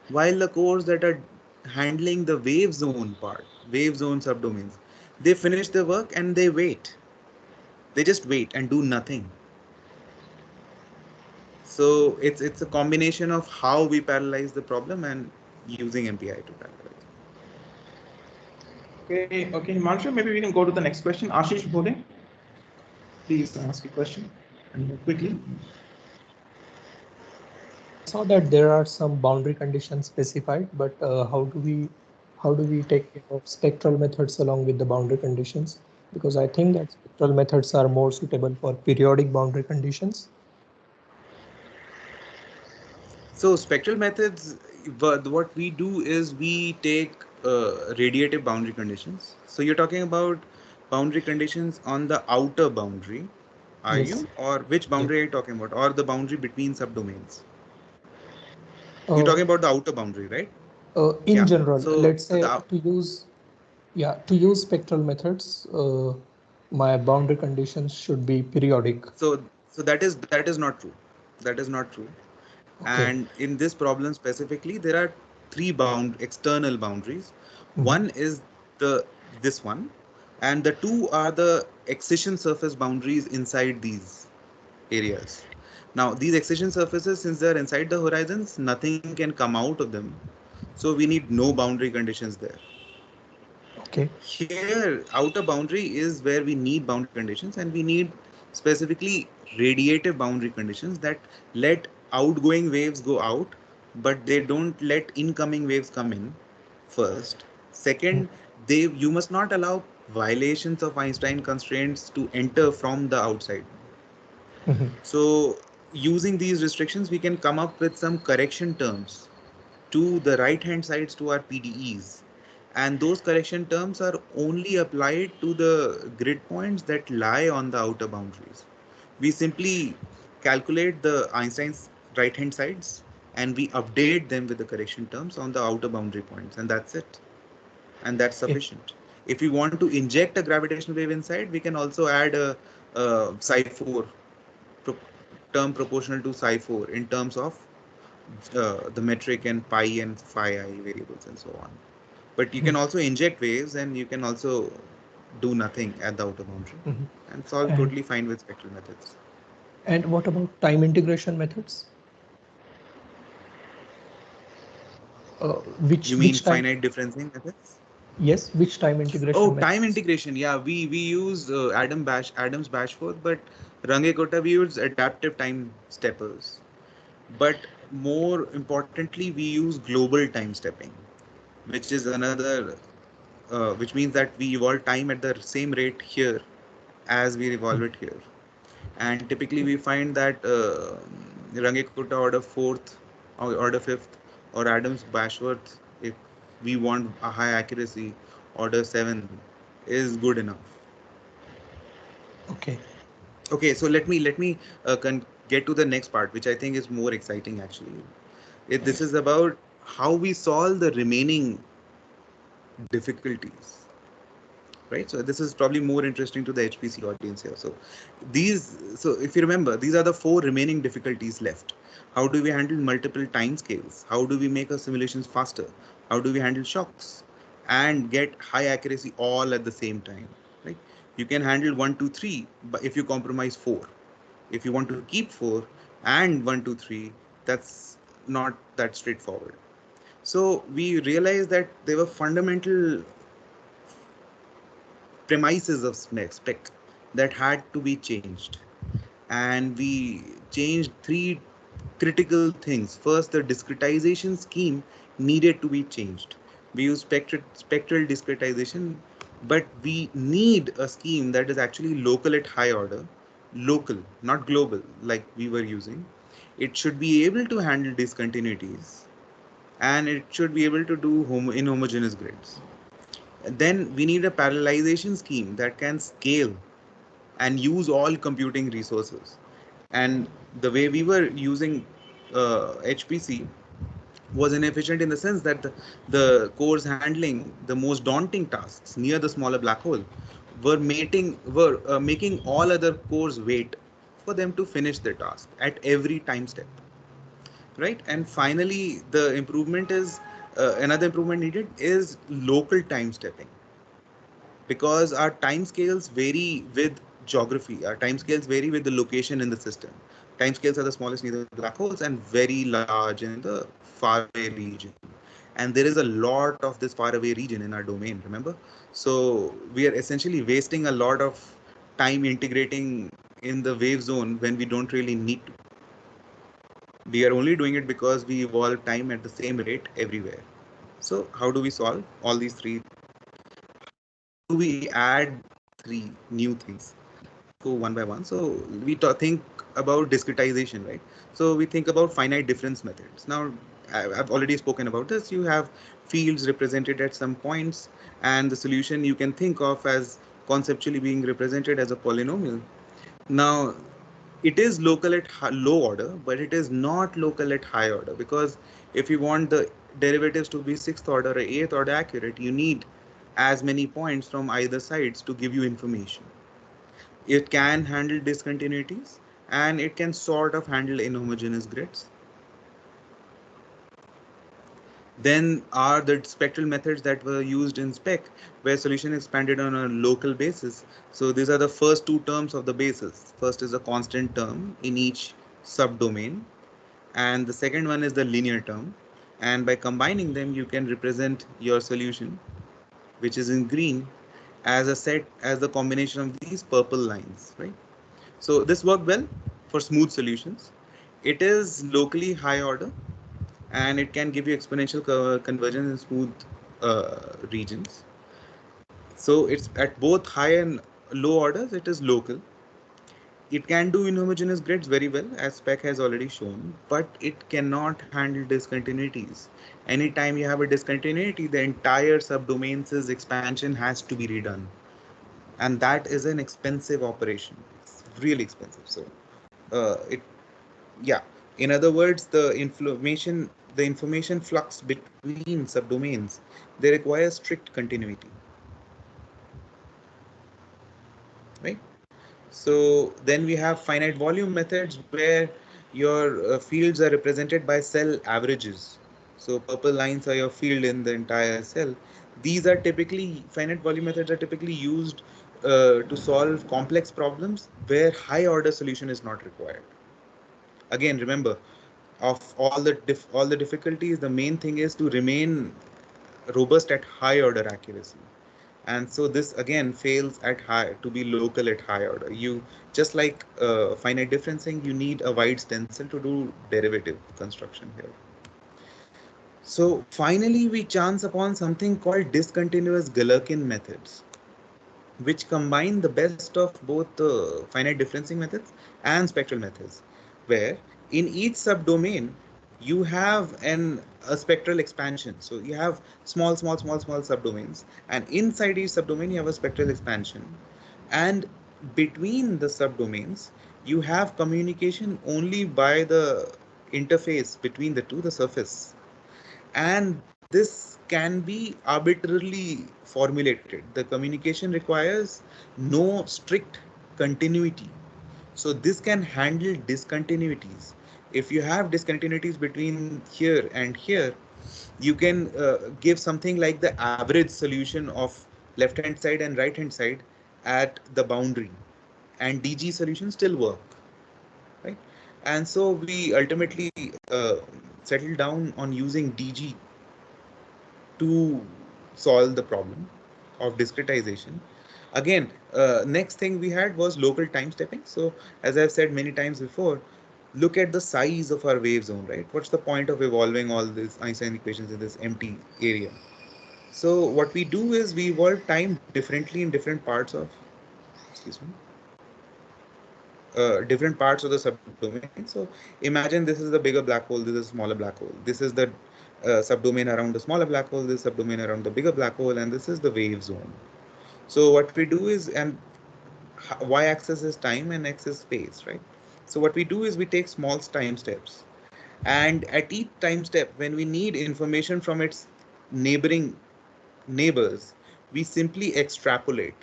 while the cores that are handling the wave zone part, wave zone subdomains, they finish the work and they wait. They just wait and do nothing. So it's a combination of how we parallelize the problem and using MPI to parallelize. Okay, Himanshu, maybe we can go to the next question. Ashish Bhole, please ask your question and quickly. I saw that there are some boundary conditions specified, but how do we take care of spectral methods along with the boundary conditions? Because I think that spectral methods are more suitable for periodic boundary conditions. So spectral methods, what we do is we take radiative boundary conditions. So you're talking about boundary conditions on the outer boundary, are Yes. you? Or which boundary are you talking about? Or the boundary between subdomains? You're Uh, talking about the outer boundary, right? in Yeah. general, So let's say the, to use spectral methods, my boundary conditions should be periodic. so that is not true. That is not true. Okay. And in this problem specifically, there are three external boundaries. Mhm. One is this one, and the two are the excision surface boundaries inside these areas. Now, these excision surfaces, since they're inside the horizons, nothing can come out of them. So we need no boundary conditions there. Okay. Here, outer boundary is where we need boundary conditions, and we need specifically radiative boundary conditions that let outgoing waves go out, but they don't let incoming waves come in first. Second, you must not allow violations of Einstein constraints to enter from the outside. Mhm. So using these restrictions, we can come up with some correction terms to the right hand sides to our PDEs. And those correction terms are only applied to the grid points that lie on the outer boundaries. We simply calculate the Einstein's right hand sides and we update them with the correction terms on the outer boundary points, and that's it. And that's Okay. sufficient. If we want to inject a gravitational wave inside, we can also add a psi4 term proportional to psi4 in terms of the metric and pi and phi I variables and so on. But you can also inject waves and you can also do nothing at the outer boundary Mhm. and solve And- totally fine with spectral methods. And what about time integration methods? You mean which time? finite differencing methods? Yes, which time integration Oh, methods? time integration. Yeah, we use Adams Bashforth, but Rangekota we use adaptive time steppers. But more importantly, we use global time stepping, which is another, which means that we evolve time at the same rate here as we evolve it here. And typically we find that Rangekota order 4th or order 5th or Adams Bashforth, if we want a high accuracy, order 7 is good enough. Okay. Okay, so let me get to the next part, which I think is more exciting actually. This is about how we solve the remaining difficulties. Right, so this is probably more interesting to the HPC audience here. So if you remember, these are the 4 remaining difficulties left. How do we handle multiple time scales? How do we make our simulations faster? How do we handle shocks and get high accuracy all at the same time? Right, you can handle 1, 2, 3, but if you compromise 4, if you want to keep 4 and 1, 2, 3, that's not that straightforward. So we realized that there were fundamental premises of spec that had to be changed, and we changed 3 critical things. First, the discretization scheme needed to be changed. We use spectral discretization, but we need a scheme that is actually local at high order, local, not global like we were using. It should be able to handle discontinuities, and it should be able to do inhomogeneous grids. Then we need a parallelization scheme that can scale and use all computing resources. And the way we were using HPC was inefficient in the sense that the cores handling the most daunting tasks near the smaller black hole were making all other cores wait for them to finish their task at every time step. Right, and finally the improvement is another improvement needed is local time stepping, because our time scales vary with geography. Timescales vary with the location in the system. Timescales are the smallest near the black holes and very large in the faraway region. And there is a lot of this faraway region in our domain, remember? So we are essentially wasting a lot of time integrating in the wave zone when we don't really need to. We are only doing it because we evolve time at the same rate everywhere. So how do we solve all these three? Do we add three new things? Go one by one. So we think about discretization, right? So we think about finite difference methods. Now, I've already spoken about this. You have fields represented at some points, and the solution you can think of as conceptually being represented as a polynomial. Now, it is local at low order, but it is not local at high order, because if you want the derivatives to be 6th order or 8th order accurate, you need as many points from either sides to give you information. It can handle discontinuities, and it can sort of handle inhomogeneous grids. Then are the spectral methods that were used in spec, where solution expanded on a local basis. So these are the first two terms of the basis. First is a constant term in each subdomain, and the second one is the linear term. And by combining them, you can represent your solution, which is in green, as the combination of these purple lines, right? So this worked well for smooth solutions. It is locally high order, and it can give you exponential convergence in smooth regions. So it's at both high and low orders, it is local. It can do inhomogeneous grids very well, as spec has already shown, but it cannot handle discontinuities. Anytime you have a discontinuity, the entire subdomain's expansion has to be redone. And that is an expensive operation. It's really expensive. So in other words, the information flux between subdomains, they require strict continuity, right? So then we have finite volume methods, where your fields are represented by cell averages. So purple lines are your field in the entire cell. These are typically, finite volume methods are typically used to solve complex problems where high order solution is not required. Again, remember, of all the difficulties, the main thing is to remain robust at high order accuracy. And so this again fails at high, to be local at high order. You just like finite differencing, you need a wide stencil to do derivative construction here. So finally, we chance upon something called discontinuous Galerkin methods, which combine the best of both the finite differencing methods and spectral methods, where in each subdomain you have a spectral expansion. So you have small subdomains, and inside each subdomain you have a spectral expansion, and between the subdomains you have communication only by the interface between the two, the surface. And this can be arbitrarily formulated. The communication requires no strict continuity. So this can handle discontinuities. If you have discontinuities between here and here, you can give something like the average solution of left hand side and right hand side at the boundary, and DG solutions still work, right? And so we ultimately settled down on using DG to solve the problem of discretization. Again, next thing we had was local time stepping. So as I've said many times before, look at the size of our wave zone, right? What's the point of evolving all these Einstein equations in this empty area? So what we do is we evolve time differently in different parts of, different parts of the subdomain. So imagine this is the bigger black hole, this is a smaller black hole. This is the subdomain around the smaller black hole, this subdomain around the bigger black hole, and this is the wave zone. So what we do is, and y-axis is time and x is space, right? So what we do is we take small time steps, and at each time step, when we need information from its neighboring neighbors, we simply extrapolate.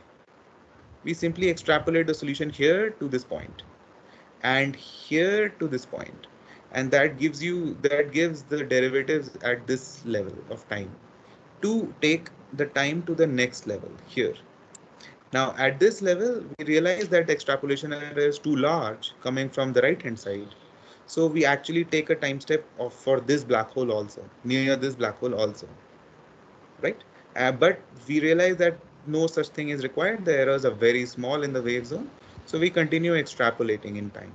We simply extrapolate the solution here to this point, and here to this point, and that gives the derivatives at this level of time to take the time to the next level here. Now, at this level, we realize that extrapolation error is too large coming from the right-hand side. So we actually take a time step of for this black hole also, near this black hole also, right? But we realize that no such thing is required. The errors are very small in the wave zone. So we continue extrapolating in time.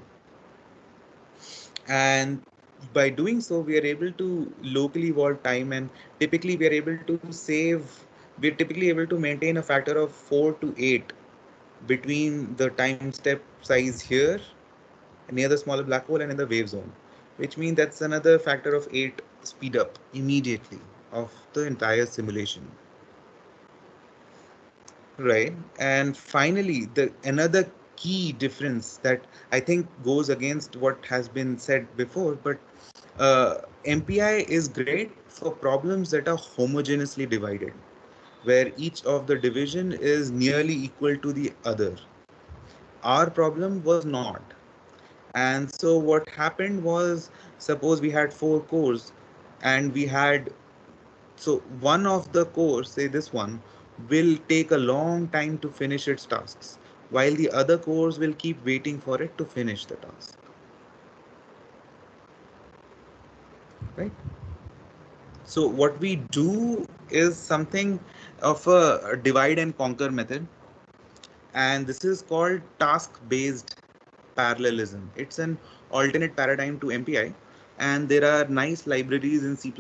And by doing so, we are able to locally evolve time, and typically we are able to we're typically able to maintain a factor of 4 to 8 between the time step size here near the smaller black hole and in the wave zone, which means that's another factor of 8 speed up immediately of the entire simulation. Right. And finally, the another key difference that I think goes against what has been said before, but MPI is great for problems that are homogeneously divided, where each of the division is nearly equal to the other. Our problem was not. And so what happened was, suppose we had 4 cores and we had, so one of the cores, say this one, will take a long time to finish its tasks, while the other cores will keep waiting for it to finish the task. Right? So what we do is something of a divide and conquer method, and this is called task-based parallelism. It's an alternate paradigm to MPI, and there are nice libraries in C++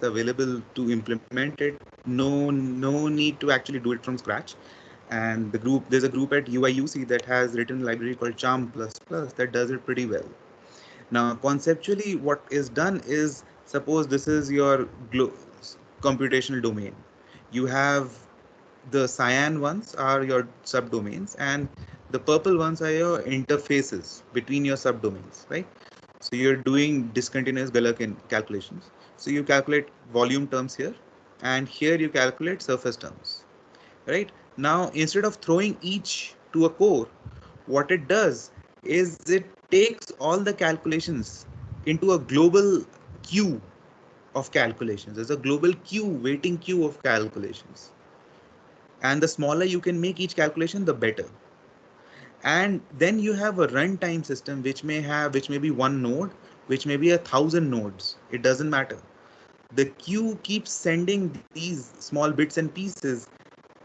available to implement it. No need to actually do it from scratch. And there's a group at UIUC that has written a library called Charm++ that does it pretty well. Now, conceptually, what is done is, suppose this is your computational domain. You have the cyan ones are your subdomains, and the purple ones are your interfaces between your subdomains, right? So you're doing discontinuous Galerkin calculations. So you calculate volume terms here, and here you calculate surface terms, right? Now, instead of throwing each to a core, what it does is it takes all the calculations into a global queue of calculations. There's a global queue, waiting queue of calculations. And the smaller you can make each calculation, the better. And then you have a runtime system which may be one node, which may be 1,000 nodes. It doesn't matter. The queue keeps sending these small bits and pieces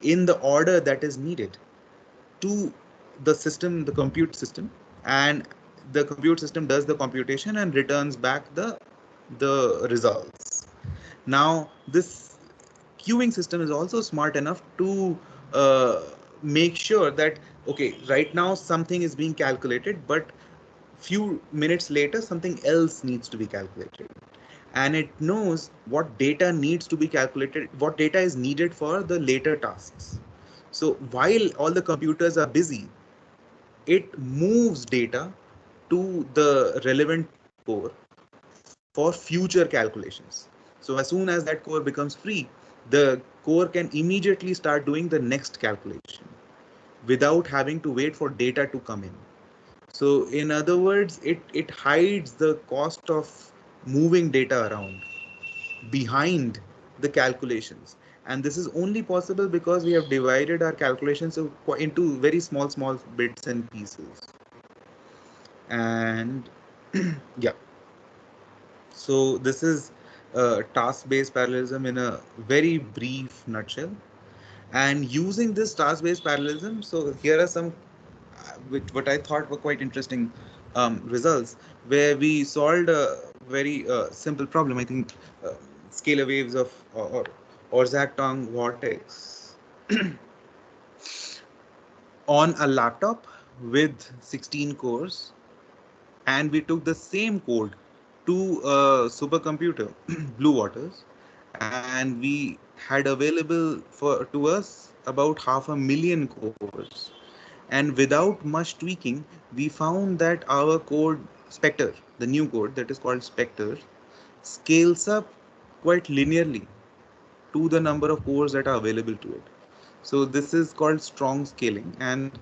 in the order that is needed to the system, the compute system, and the compute system does the computation and returns back the results. Now, this queuing system is also smart enough to make sure that, okay, right now something is being calculated, but few minutes later something else needs to be calculated, and it knows what data needs to be calculated, what data is needed for the later tasks. So while all the computers are busy, it moves data to the relevant core for future calculations. So as soon as that core becomes free, the core can immediately start doing the next calculation without having to wait for data to come in. So in other words, it hides the cost of moving data around behind the calculations. And this is only possible because we have divided our calculations into very small bits and pieces. And yeah, so this is task-based parallelism in a very brief nutshell. And using this task-based parallelism, so here are some what I thought were quite interesting results, where we solved a very simple problem. I think scalar waves of or Orszag-Tong vortex on a laptop with 16 cores, and we took the same code to a supercomputer, Blue Waters, and we had available to us about 500,000 cores. And without much tweaking, we found that our code Spectre, the new code that is called Spectre, scales up quite linearly to the number of cores that are available to it. So this is called strong scaling, and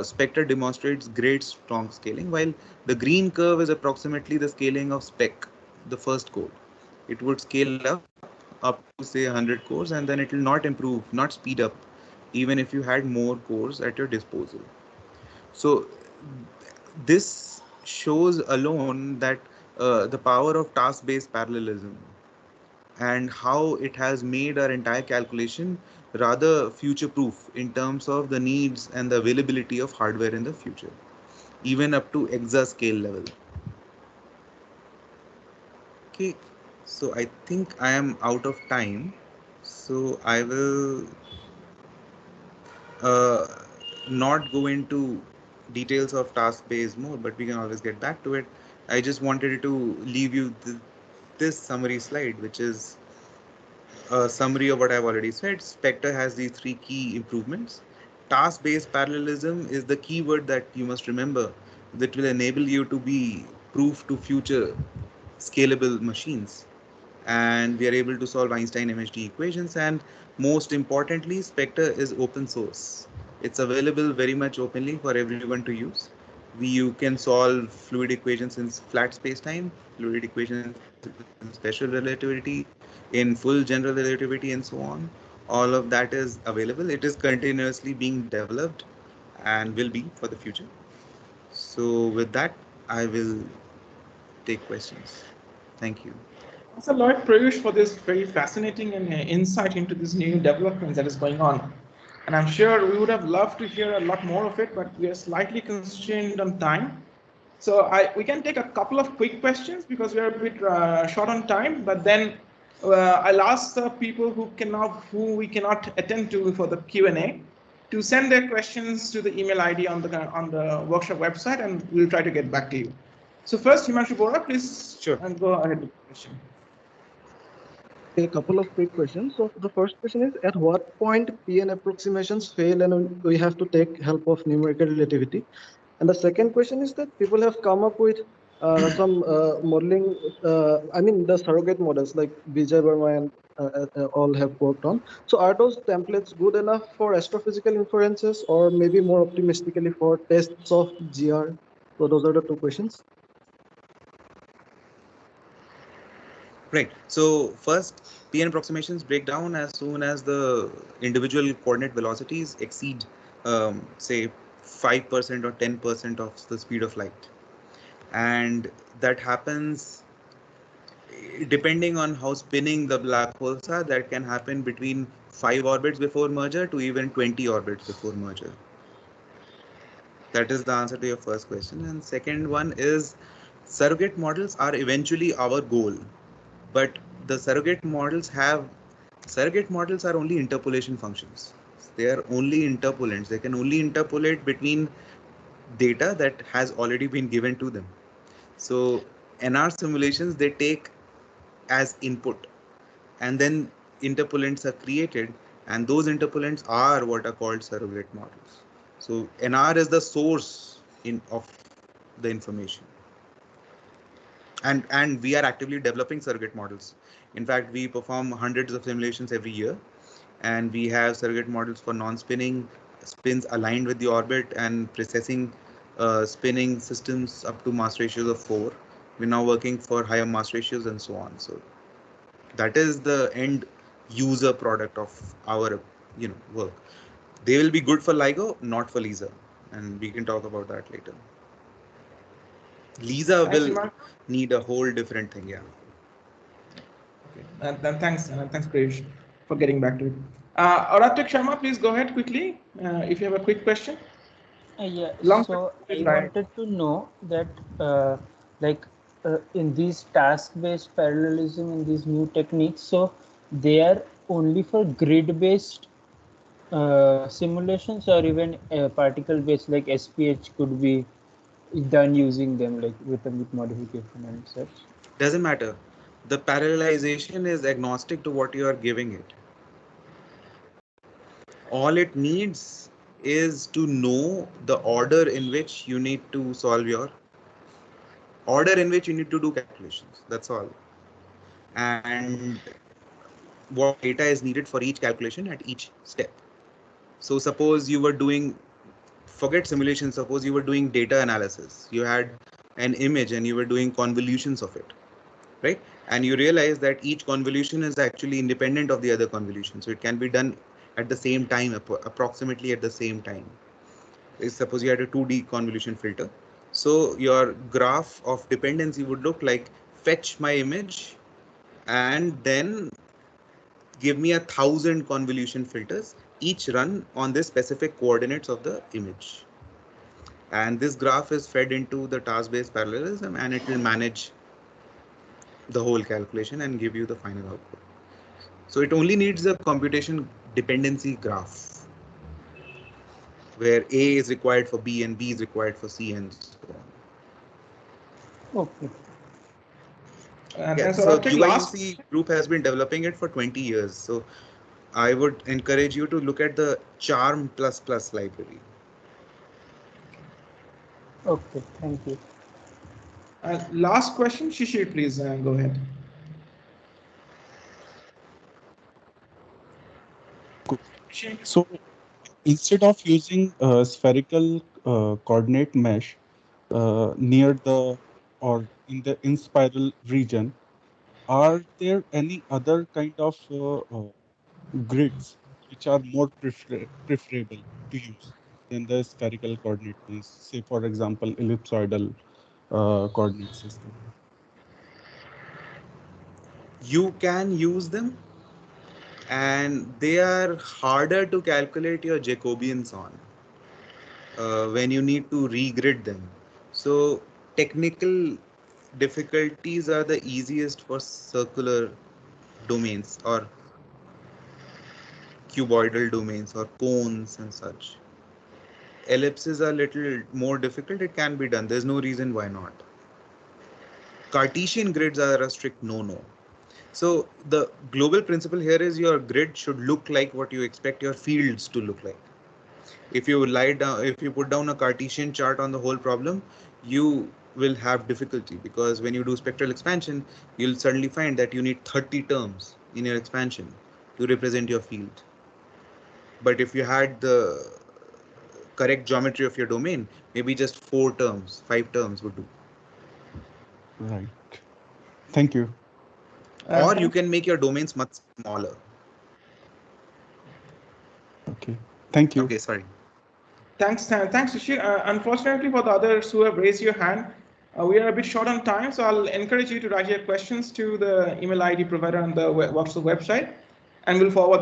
Spectre demonstrates great strong scaling, while the green curve is approximately the scaling of Spec, the first code. It would scale up to say 100 cores, and then it will not improve, not speed up even if you had more cores at your disposal. So this shows alone that the power of task-based parallelism and how it has made our entire calculation rather future-proof in terms of the needs and the availability of hardware in the future, even up to exascale level. Okay, so I think I am out of time, so I will uh, not go into details of task-based more, but we can always get back to it. I just wanted to leave you this summary slide, which is a summary of what I've already said. Spectre has these three key improvements. Task-based parallelism is the keyword that you must remember that will enable you to be proof to future scalable machines. And we are able to solve Einstein MHD equations. And most importantly, Spectre is open source. It's available very much openly for everyone to use. You can solve fluid equations in flat space-time, fluid equations in special relativity, in full general relativity, and so on. All of that is available. It is continuously being developed and will be for the future. So with that, I will take questions. Thank you. Thanks a lot, Prayush, for this very fascinating and insight into this new developments that is going on. And I'm sure we would have loved to hear a lot more of it, but we are slightly constrained on time. So we can take a couple of quick questions because we are a bit short on time. But then I'll ask the people who we cannot attend to for the Q&A to send their questions to the email ID on the workshop website, and we'll try to get back to you. So first, Himanshu Bora, please go ahead with the question. A couple of quick questions. So the first question is, at what point PN approximations fail and we have to take help of numerical relativity? And the second question is that people have come up with some modeling, I mean, the surrogate models like Vijay Verma and all have worked on. So are those templates good enough for astrophysical inferences, or maybe more optimistically for tests of GR? So those are the two questions. Right. So first, PN approximations break down as soon as the individual coordinate velocities exceed, say, 5% or 10% of the speed of light. And that happens depending on how spinning the black holes are. That can happen between 5 orbits before merger to even 20 orbits before merger. That is the answer to your first question. And second one is, surrogate models are eventually our goal. But the surrogate models are only interpolation functions. They are only interpolants. They can only interpolate between data that has already been given to them. So NR simulations, they take as input, and then interpolants are created, and those interpolants are what are called surrogate models. So NR is the source of the information. And we are actively developing surrogate models. In fact, we perform hundreds of simulations every year, and we have surrogate models for non-spinning, spins aligned with the orbit, and precessing spinning systems up to mass ratios of 4. We're now working for higher mass ratios and so on. So that is the end user product of our work. They will be good for LIGO, not for LISA, and we can talk about that later. LISA will need a whole different thing, yeah. Okay, then thanks Piyush, for getting back to it. Aratik Sharma, please go ahead quickly if you have a quick question. Yeah, so I wanted to know that in these task-based parallelism in these new techniques, so they are only for grid-based simulations, or even particle-based like SPH could be done using them, like with a bit modification and such? Doesn't matter. The parallelization is agnostic to what you are giving it. All it needs is to know the order in which you need to solve your order in which you need to do calculations. That's all. And what data is needed for each calculation at each step. So suppose you were doing, forget simulation, suppose you were doing data analysis. You had an image and you were doing convolutions of it, right? And you realize that each convolution is actually independent of the other convolution. So it can be done at the same time, approximately at the same time. Suppose you had a 2D convolution filter. So your graph of dependency would look like fetch my image and then give me 1,000 convolution filters, each run on the specific coordinates of the image. And this graph is fed into the task-based parallelism, and it will manage the whole calculation and give you the final output. So it only needs a computation dependency graph, where A is required for B and B is required for C and so on. Okay. Yeah, so UIUC group has been developing it for 20 years. So I would encourage you to look at the Charm++ library. Okay, thank you. Last question, Shishir, please go ahead. So instead of using a spherical coordinate mesh near the or in the inspiral region, are there any other kind of grids which are more preferable to use than the spherical coordinate mesh? Say, for example, ellipsoidal coordinate system. You can use them, and they are harder to calculate your Jacobians on when you need to regrid them. So technical difficulties are the easiest for circular domains or cuboidal domains or cones and such. Ellipses are a little more difficult. It can be done. There's no reason why not. Cartesian grids are a strict no-no. So the global principle here is your grid should look like what you expect your fields to look like. If you put down a Cartesian chart on the whole problem, you will have difficulty, because when you do spectral expansion, you'll suddenly find that you need 30 terms in your expansion to represent your field. But if you had the correct geometry of your domain, maybe just 4 terms, 5 terms would do. Right. Thank you. Or you can make your domains much smaller. Okay. Thank you. Okay, sorry. Thanks, Shishir. Unfortunately, for the others who have raised your hand, we are a bit short on time, so I'll encourage you to write your questions to the email ID provided on the WhatsApp website, and we'll forward